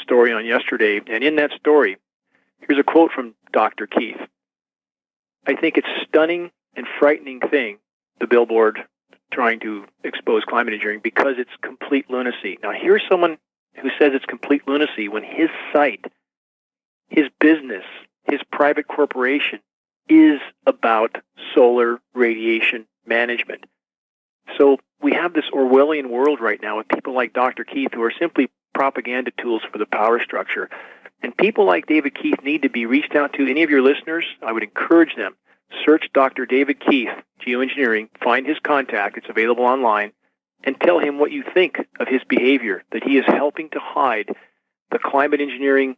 story on yesterday. And in that story, here's a quote from Dr. Keith. I think it's stunning and frightening thing, the billboard trying to expose climate engineering, because it's complete lunacy. Now, here's someone who says it's complete lunacy when his site, his business, his private corporation is about solar radiation management. So we have this Orwellian world right now with people like Dr. Keith who are simply propaganda tools for the power structure. And people like David Keith need to be reached out to. Any of your listeners, I would encourage them, search Dr. David Keith, Geoengineering, find his contact, it's available online, and tell him what you think of his behavior, that he is helping to hide the climate engineering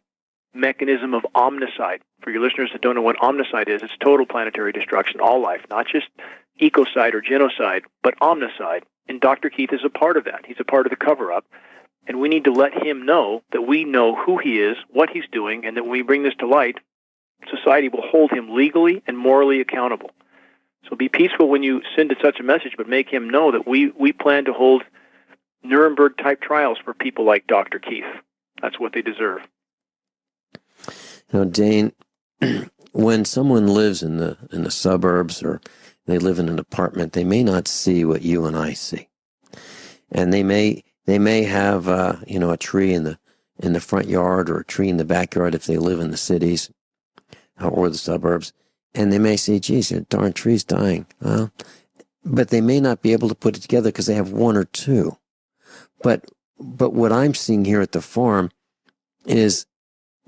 mechanism of omnicide. For your listeners that don't know what omnicide is, it's total planetary destruction, all life, not just ecocide or genocide, but omnicide. And Dr. Keith is a part of that. He's a part of the cover-up. And we need to let him know that we know who he is, what he's doing, and that when we bring this to light, society will hold him legally and morally accountable. So be peaceful when you send such a message, but make him know that we plan to hold Nuremberg-type trials for people like Dr. Keith. That's what they deserve. Now, Dane, when someone lives in the suburbs or they live in an apartment, they may not see what you and I see, and they may have a tree in the front yard or a tree in the backyard if they live in the cities or the suburbs, and they may say, "Geez, that darn tree's dying." Well, but they may not be able to put it together because they have one or two. But what I'm seeing here at the farm is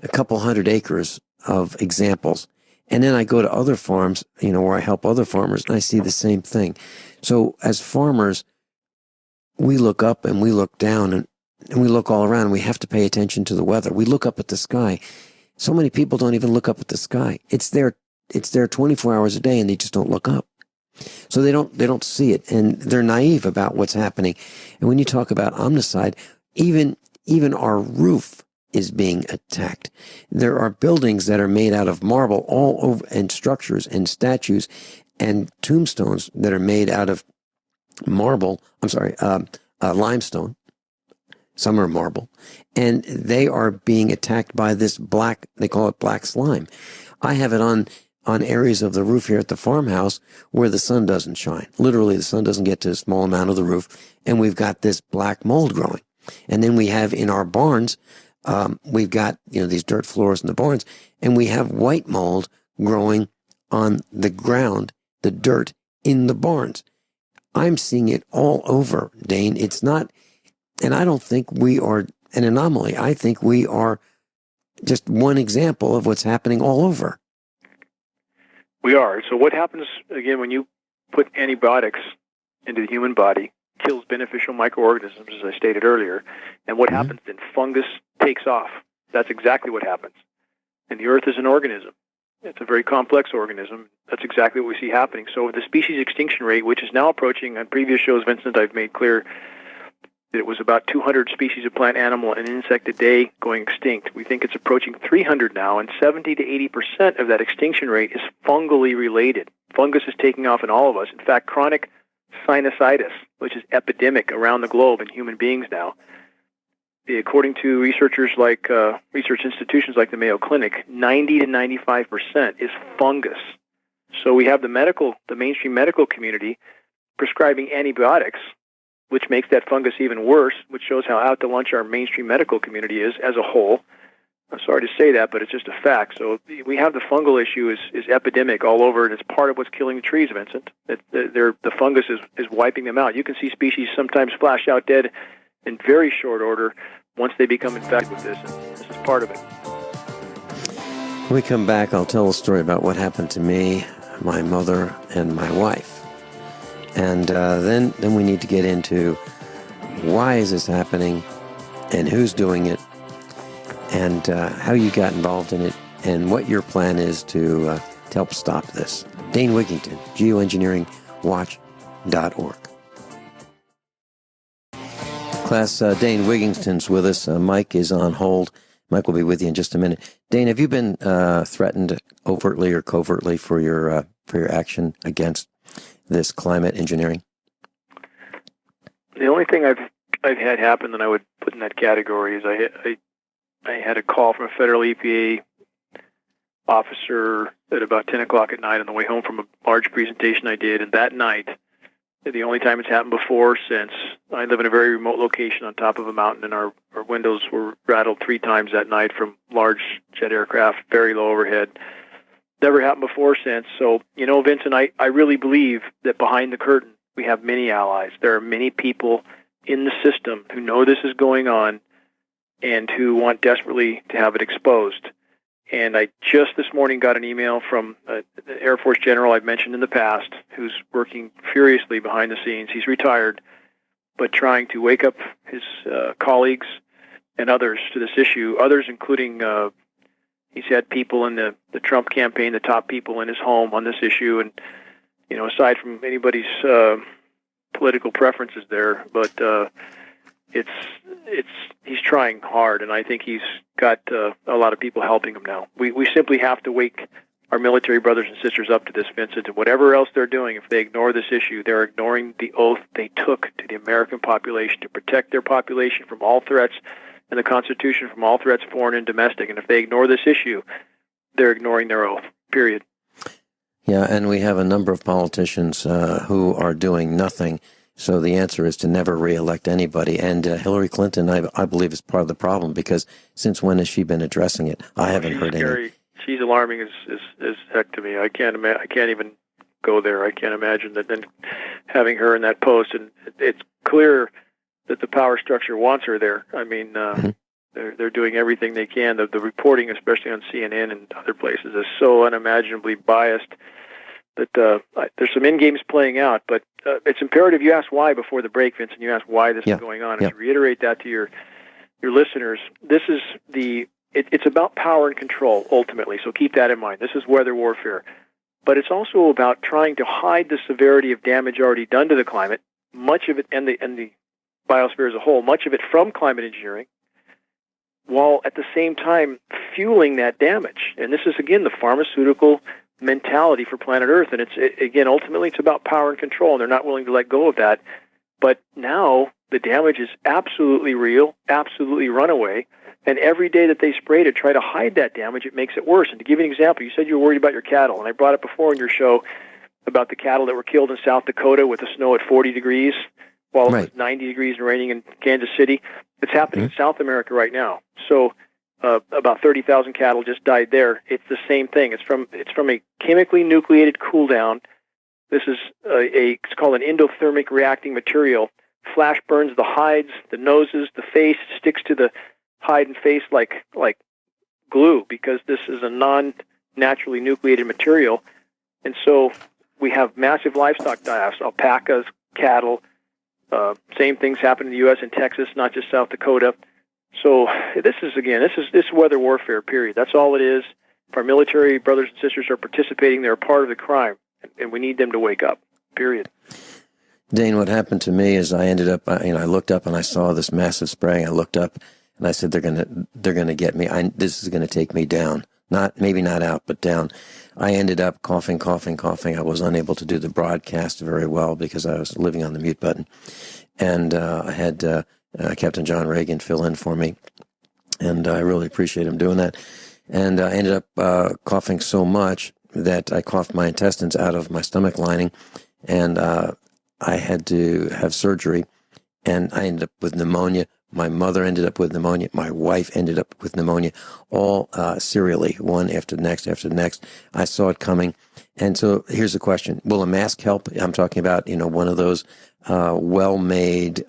a couple 100 acres of examples. And then I go to other farms, where I help other farmers, and I see the same thing. So as farmers, we look up and we look down and we look all around. We have to pay attention to the weather. We look up at the sky. So many people don't even look up at the sky. It's there 24 hours a day, and they just don't look up. So they don't see it, and they're naive about what's happening. And when you talk about omnicide, even our roof is being attacked. There are buildings that are made out of marble all over, and structures and statues and tombstones that are made out of limestone. Some are marble, and they are being attacked by this black, they call it black slime. I have it on areas of the roof here at the farmhouse where the sun doesn't shine. Literally, the sun doesn't get to a small amount of the roof, and we've got this black mold growing. And then we have in our barns, we've got, these dirt floors in the barns, and we have white mold growing on the ground, the dirt in the barns. I'm seeing it all over, Dane. It's not, and I don't think we are an anomaly. I think we are just one example of what's happening all over. We are. So what happens, again, when you put antibiotics into the human body, kills beneficial microorganisms, as I stated earlier, and what happens then? Fungus takes off. That's exactly what happens. And the earth is an organism. It's a very complex organism. That's exactly what we see happening. So the species extinction rate, which is now approaching, on previous shows, Vincent, I've made clear that it was about 200 species of plant, animal, and insect a day going extinct. We think it's approaching 300 now, and 70 to 80% of that extinction rate is fungally related. Fungus is taking off in all of us. In fact, chronic sinusitis, which is epidemic around the globe in human beings now, according to researchers like research institutions like the Mayo Clinic, 90 to 95% is fungus. So we have the mainstream medical community prescribing antibiotics, which makes that fungus even worse, which shows how out to lunch our mainstream medical community is as a whole. I'm sorry to say that, but it's just a fact. So we have the fungal issue is epidemic all over, and it's part of what's killing the trees, Vincent. The fungus is wiping them out. You can see species sometimes flash out dead in very short order once they become infected with this, and this is part of it. When we come back, I'll tell a story about what happened to me, my mother, and my wife. And then we need to get into why is this happening and who's doing it and how you got involved in it and what your plan is to help stop this. Dane Wigington, geoengineeringwatch.org. Class, Dane Wigington's with us. Mike is on hold. Mike will be with you in just a minute. Dane, have you been threatened overtly or covertly for your action against this climate engineering? The only thing I've had happen that I would put in that category is I had a call from a federal EPA officer at about 10 o'clock at night on the way home from a large presentation I did, and that night, the only time it's happened before since, I live in a very remote location on top of a mountain, and our windows were rattled 3 times that night from large jet aircraft, very low overhead. Never happened before since. So, Vincent, I really believe that behind the curtain, we have many allies. There are many people in the system who know this is going on and who want desperately to have it exposed. And I just this morning got an email from the Air Force general I've mentioned in the past who's working furiously behind the scenes. He's retired, but trying to wake up his colleagues and others to this issue, others including he's had people in the Trump campaign, the top people in his home on this issue, and aside from anybody's political preferences there, but he's trying hard, and I think he's got a lot of people helping him now. We simply have to wake our military brothers and sisters up to this, Vincent, and whatever else they're doing, if they ignore this issue, they're ignoring the oath they took to the American population to protect their population from all threats and the Constitution from all threats, foreign and domestic. And if they ignore this issue, they're ignoring their oath, period. Yeah, and we have a number of politicians who are doing nothing. So the answer is to never reelect anybody. And Hillary Clinton, I believe, is part of the problem, because since when has she been addressing it? I haven't heard any. She's alarming as heck to me. I can't even go there. I can't imagine that then having her in that post, and it's clear that the power structure wants her there. I mean, they're doing everything they can. The reporting, especially on CNN and other places, is so unimaginably biased that there's some end games playing out. But it's imperative you ask why before the break, Vincent. You ask why this is going on, and to reiterate that to your listeners. This is it's about power and control ultimately. So keep that in mind. This is weather warfare, but it's also about trying to hide the severity of damage already done to the climate, much of it and the biosphere as a whole, much of it from climate engineering, while at the same time fueling that damage. And this is, again, the pharmaceutical mentality for planet Earth. And ultimately it's about power and control, and they're not willing to let go of that. But now the damage is absolutely real, absolutely runaway. And every day that they spray to try to hide that damage, it makes it worse. And to give you an example, you said you were worried about your cattle. And I brought up before in your show about the cattle that were killed in South Dakota with the snow at 40 degrees while it was 90 degrees and raining in Kansas City. It's happening in South America right now. So about 30,000 cattle just died there. It's the same thing. It's from a chemically nucleated cool down. This is it's called an endothermic reacting material. Flash burns the hides, the noses, the face, sticks to the hide and face like glue, because this is a non-naturally nucleated material. And so we have massive livestock die-offs, alpacas, cattle. Same things happen in the U.S. and Texas, not just South Dakota. So this is weather warfare, period. That's all it is. If our military brothers and sisters are participating, they're a part of the crime, and we need them to wake up, period. Dane, what happened to me is I ended up, I looked up and I saw this massive spraying. I looked up and I said, they're gonna get me. This is gonna take me down. Maybe not out, but down. I ended up coughing. I was unable to do the broadcast very well because I was living on the mute button. And I had Captain John Regan fill in for me. And I really appreciate him doing that. And I ended up coughing so much that I coughed my intestines out of my stomach lining. And I had to have surgery. And I ended up with pneumonia. My mother ended up with pneumonia. My wife ended up with pneumonia, all serially, one after the next. I saw it coming. And so here's the question. Will a mask help? I'm talking about, one of those well-made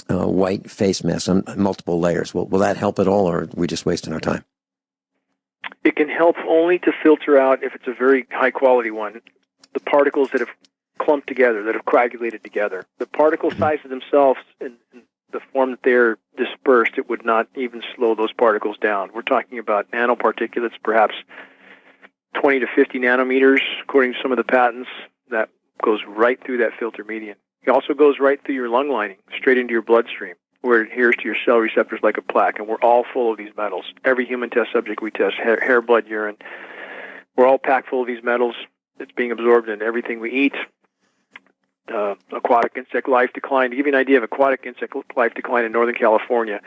white face masks on multiple layers. Will that help at all, or are we just wasting our time? It can help only to filter out, if it's a very high-quality one, the particles that have clumped together, that have coagulated together. The particle sizes themselves in the form that they're dispersed, it would not even slow those particles down. We're talking about nanoparticulates, perhaps 20 to 50 nanometers, according to some of the patents. That goes right through that filter medium. It also goes right through your lung lining, straight into your bloodstream, where it adheres to your cell receptors like a plaque. And we're all full of these metals. Every human test subject we test, hair, blood, urine, we're all packed full of these metals. It's being absorbed in everything we eat. Aquatic insect life decline. To give you an idea of aquatic insect life decline in Northern California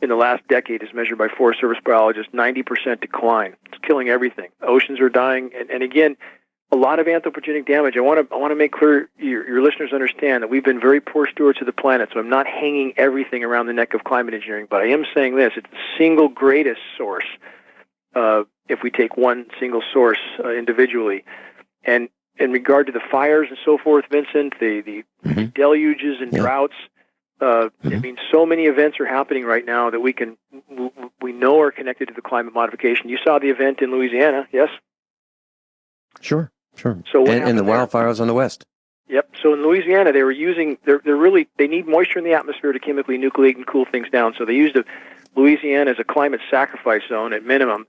in the last decade, as measured by Forest Service biologists, 90% decline. It's killing everything. Oceans are dying, and again, a lot of anthropogenic damage. I want to make clear your listeners understand that we've been very poor stewards of the planet. So I'm not hanging everything around the neck of climate engineering, but I am saying this: it's the single greatest source. If we take one single source individually, and in regard to the fires and so forth, Vincent, the deluges and droughts, I mean, so many events are happening right now that we know are connected to the climate modification. You saw the event in Louisiana, yes? Sure. So and the wildfires on the west. Yep. So in Louisiana, they were using, they need moisture in the atmosphere to chemically nucleate and cool things down. So they used Louisiana as a climate sacrifice zone at minimum.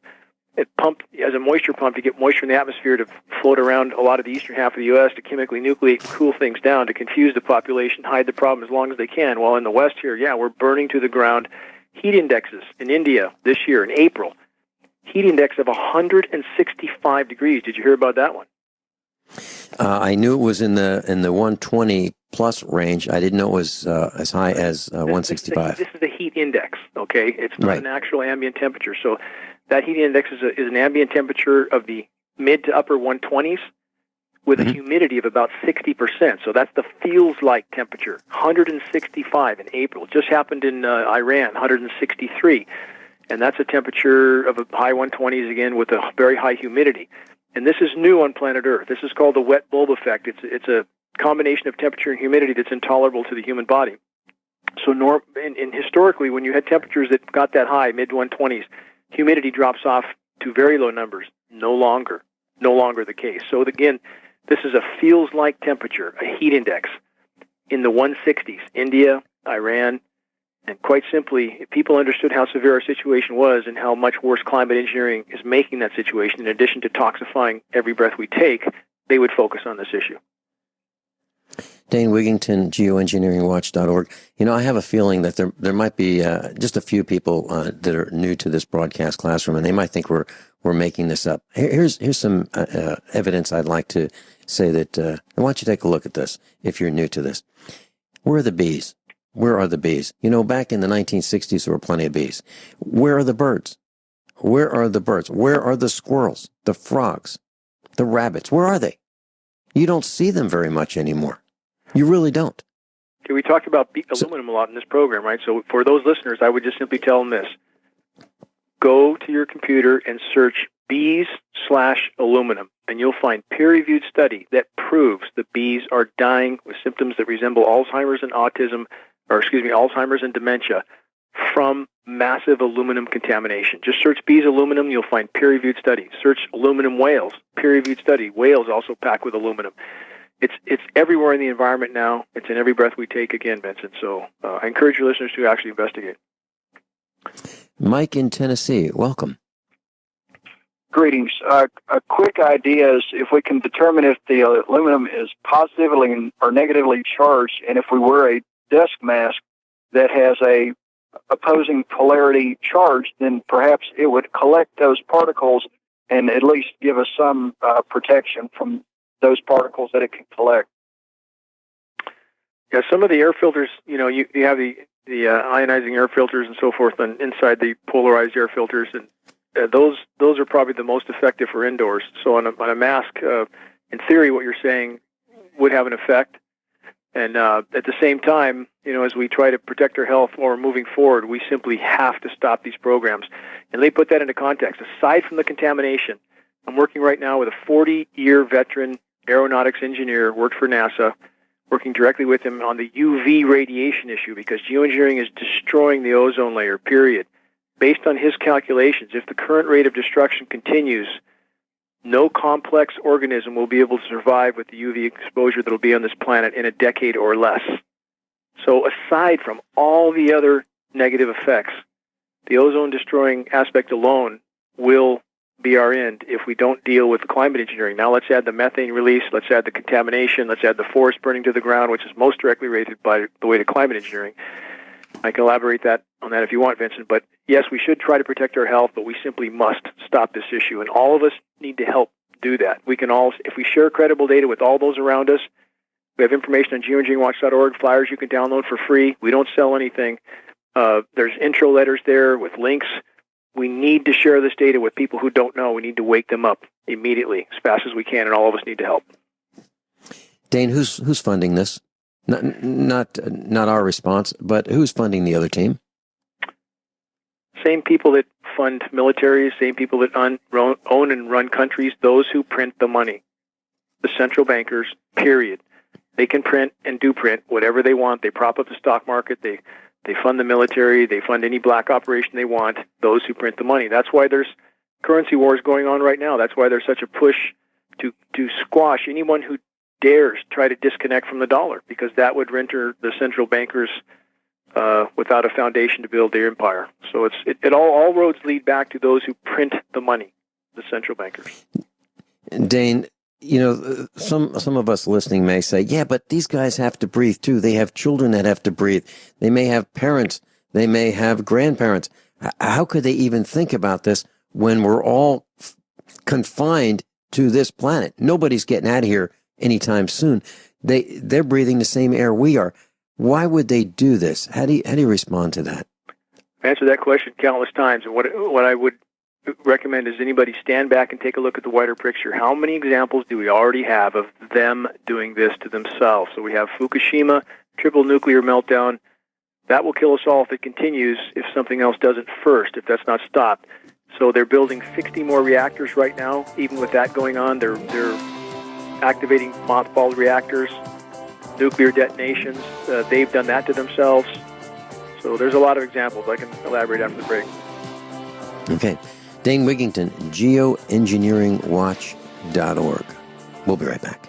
It pumped as a moisture pump to get moisture in the atmosphere to float around a lot of the eastern half of the U.S. to chemically nucleate and cool things down, to confuse the population, hide the problem as long as they can. While in the west here, we're burning to the ground. Heat indexes in India this year, in April, heat index of 165 degrees. Did you hear about that one? I knew it was in the 120 plus range. I didn't know it was as high as 165. This is the heat index, okay? It's not Right. an actual ambient temperature. So that heat index is an ambient temperature of the mid to upper 120s with a humidity of about 60%. So that's the feels-like temperature. 165 in April. Just happened in Iran, 163. And that's a temperature of a high 120s again with a very high humidity. And this is new on planet Earth. This is called the wet bulb effect. It's a combination of temperature and humidity that's intolerable to the human body. So historically, when you had temperatures that got that high, mid-120s, humidity drops off to very low numbers. No longer the case. So again, this is a feels-like temperature, a heat index in the 160s. India, Iran, and quite simply, if people understood how severe our situation was and how much worse climate engineering is making that situation, in addition to toxifying every breath we take, they would focus on this issue. Dane Wigington, geoengineeringwatch.org. You know, I have a feeling that there might be just a few people that are new to this broadcast classroom, and they might think we're making this up. Here's some evidence I'd like to say that I want you to take a look at this if you're new to this. Where are the bees? Where are the bees? You know, back in the 1960s, there were plenty of bees. Where are the birds? Where are the birds? Where are the squirrels, the frogs, the rabbits? Where are they? You don't see them very much anymore. You really don't. Okay, we talked about aluminum a lot in this program, right? So for those listeners, I would just simply tell them this. Go to your computer and search bees/aluminum, and you'll find peer-reviewed study that proves the bees are dying with symptoms that resemble Alzheimer's and Alzheimer's and dementia from massive aluminum contamination. Just search bees aluminum, you'll find peer-reviewed study. Search aluminum whales, peer-reviewed study. Whales also packed with aluminum. It's everywhere in the environment now. It's in every breath we take again, Vincent. So I encourage your listeners to actually investigate. Mike in Tennessee, welcome. Greetings. A quick idea is if we can determine if the aluminum is positively or negatively charged, and if we wear a desk mask that has a opposing polarity charge, then perhaps it would collect those particles and at least give us some protection from those particles that it can collect. Yeah, some of the air filters, you know, you have the ionizing air filters and so forth inside the polarized air filters, and those are probably the most effective for indoors. So on a mask, in theory, what you're saying would have an effect. And at the same time, you know, as we try to protect our health while we're moving forward, we simply have to stop these programs. And let me put that into context. Aside from the contamination, I'm working right now with a 40-year veteran aeronautics engineer, worked for NASA, working directly with him on the UV radiation issue because geoengineering is destroying the ozone layer, period. Based on his calculations, if the current rate of destruction continues, no complex organism will be able to survive with the UV exposure that will be on this planet in a decade or less. So aside from all the other negative effects, the ozone-destroying aspect alone will be our end if we don't deal with climate engineering. Now let's add the methane release, let's add the contamination, let's add the forest burning to the ground, which is most directly related by the way to climate engineering. I can elaborate on that if you want, Vincent. But yes, we should try to protect our health, but we simply must stop this issue. And all of us need to help do that. We can all, if we share credible data with all those around us, we have information on geoengineeringwatch.org, flyers you can download for free. We don't sell anything. There's intro letters there with links. We need to share this data with people who don't know. We need to wake them up immediately, as fast as we can, and all of us need to help. Dane, who's funding this? Not our response, but who's funding the other team? Same people that fund militaries, same people that own and run countries, those who print the money. The central bankers, period. They can print and do print whatever they want. They prop up the stock market. They fund the military. They fund any black operation they want, those who print the money. That's why there's currency wars going on right now. That's why there's such a push to squash anyone who dares try to disconnect from the dollar, because that would render the central bankers without a foundation to build their empire. So all roads lead back to those who print the money, the central bankers. Dane, you know, some of us listening may say, yeah, but these guys have to breathe too. They have children that have to breathe. They may have parents. They may have grandparents. How could they even think about this when we're all confined to this planet? Nobody's getting out of here anytime soon. They're breathing the same air we are. Why would they do this? How do you respond to that? I've answered that question countless times, and what I would recommend is anybody stand back and take a look at the wider picture. How many examples do we already have of them doing this to themselves? So we have Fukushima, triple nuclear meltdown. That will kill us all if it continues, if something else doesn't first, if that's not stopped. So they're building 60 more reactors right now. Even with that going on, they're activating mothballed reactors, nuclear detonations. They've done that to themselves. So there's a lot of examples. I can elaborate after the break. Okay. Dane Wigington, geoengineeringwatch.org. We'll be right back.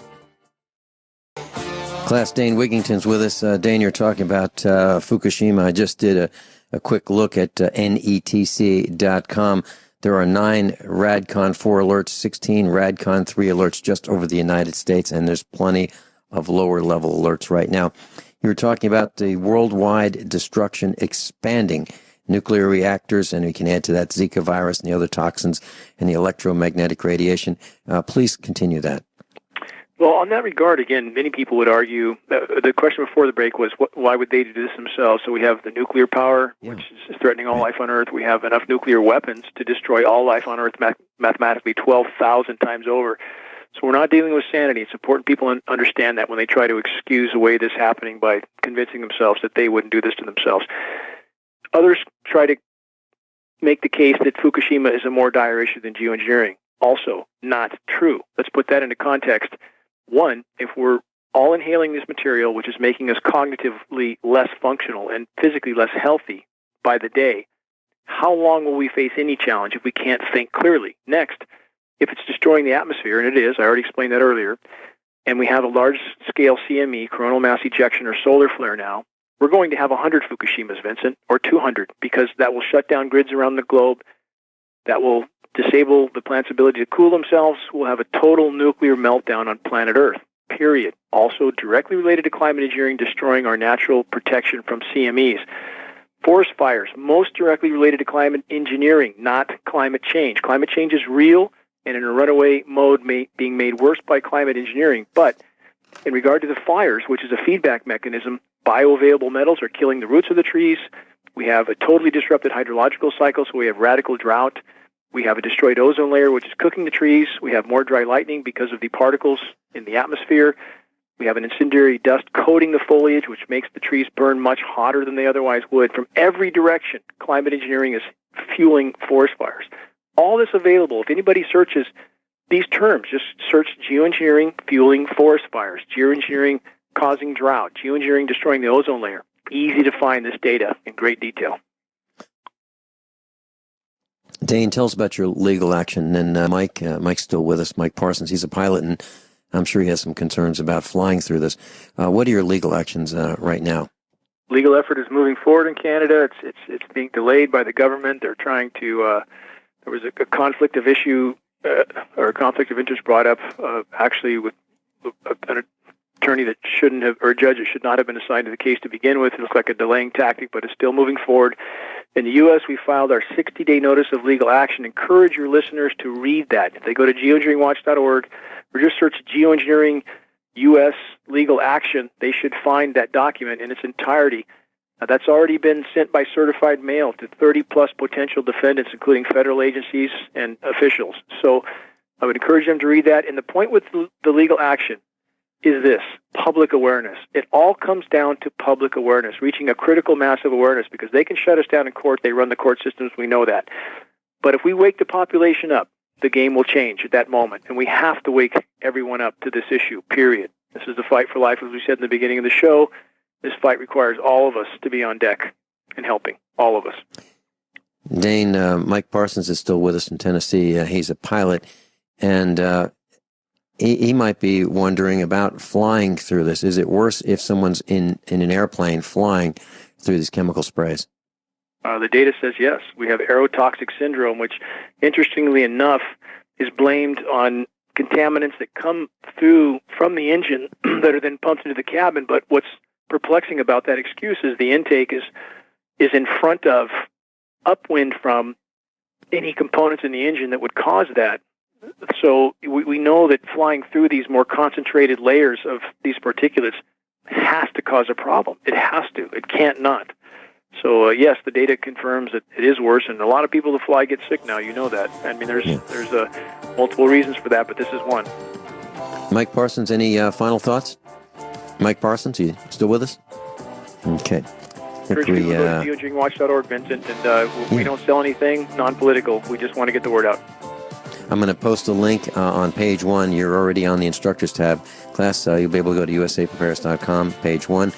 Class, Dane Wigington's with us. Dane, you're talking about Fukushima. I just did a quick look at netc.com. There are 9 RADCON 4 alerts, 16 RADCON 3 alerts just over the United States, and there's plenty of lower-level alerts right now. You were talking about the worldwide destruction expanding. Nuclear reactors, and we can add to that Zika virus and the other toxins and the electromagnetic radiation. Please continue that. Well, on that regard, again, many people would argue, the question before the break was, why would they do this themselves? So we have the nuclear power, which is threatening all life on Earth. We have enough nuclear weapons to destroy all life on Earth mathematically 12,000 times over. So we're not dealing with sanity. It's important people understand that when they try to excuse away this happening by convincing themselves that they wouldn't do this to themselves. Others try to make the case that Fukushima is a more dire issue than geoengineering. Also, not true. Let's put that into context. One, if we're all inhaling this material, which is making us cognitively less functional and physically less healthy by the day, how long will we face any challenge if we can't think clearly? Next, if it's destroying the atmosphere, and it is, I already explained that earlier, and we have a large-scale CME, coronal mass ejection or solar flare now, we're going to have 100 Fukushimas, Vincent, or 200, because that will shut down grids around the globe. That will disable the plant's ability to cool themselves. We'll have a total nuclear meltdown on planet Earth, period. Also directly related to climate engineering, destroying our natural protection from CMEs. Forest fires, most directly related to climate engineering, not climate change. Climate change is real and in a runaway mode being made worse by climate engineering. But in regard to the fires, which is a feedback mechanism, bioavailable metals are killing the roots of the trees. We have a totally disrupted hydrological cycle, so we have radical drought. We have a destroyed ozone layer, which is cooking the trees. We have more dry lightning because of the particles in the atmosphere. We have an incendiary dust coating the foliage, which makes the trees burn much hotter than they otherwise would. From every direction, climate engineering is fueling forest fires. All this available. If anybody searches these terms, just search geoengineering fueling forest fires, geoengineering causing drought, geoengineering destroying the ozone layer. Easy to find this data in great detail. Dane, tell us about your legal action. And Mike's still with us, Mike Parsons. He's a pilot, and I'm sure he has some concerns about flying through this. What are your legal actions right now? Legal effort is moving forward in Canada. It's being delayed by the government. They're trying to. There was a conflict of issue or a conflict of interest brought up actually with an attorney that shouldn't have, or a judge that should not have been assigned to the case to begin with. It looks like a delaying tactic, but it's still moving forward. In the U.S., we filed our 60-day notice of legal action. Encourage your listeners to read that. If they go to geoengineeringwatch.org or just search geoengineering U.S. legal action, they should find that document in its entirety. That's already been sent by certified mail to 30-plus potential defendants, including federal agencies and officials. So I would encourage them to read that. And the point with the legal action is this: public awareness. It all comes down to public awareness, reaching a critical mass of awareness, because they can shut us down in court. They run the court systems. We know that. But if we wake the population up, the game will change at that moment. And we have to wake everyone up to this issue, period. This is the fight for life, as we said in the beginning of the show. This fight requires all of us to be on deck and helping, all of us. Dane, Mike Parsons is still with us in Tennessee. He's a pilot, and he might be wondering about flying through this. Is it worse if someone's in an airplane flying through these chemical sprays? The data says yes. We have aerotoxic syndrome, which, interestingly enough, is blamed on contaminants that come through from the engine that are then pumped into the cabin. But what's perplexing about that excuse is the intake is in front of, upwind from any components in the engine that would cause that. So we know that flying through these more concentrated layers of these particulates has to cause a problem. It has to. It can't not. So yes, the data confirms that it is worse, and a lot of people that fly get sick now. You know that. I mean, there's multiple reasons for that, but this is one. Mike Parsons, any final thoughts? Mike Parsons, you still with us? Okay. Encourage people to go to geodringwatch.org, Vincent, and we don't sell anything non-political. We just want to get the word out. I'm going to post a link on page 1. You're already on the instructors tab. Class, you'll be able to go to usapreparedness.com, page 1.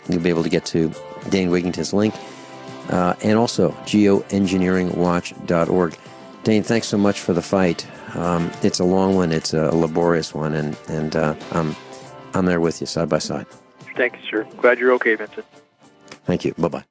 You'll be able to get to Dane Wigington's link, and also geoengineeringwatch.org. Dane, thanks so much for the fight. It's a long one. It's a laborious one, and I'm there with you side by side. Thank you, sir. Glad you're okay, Vincent. Thank you. Bye-bye.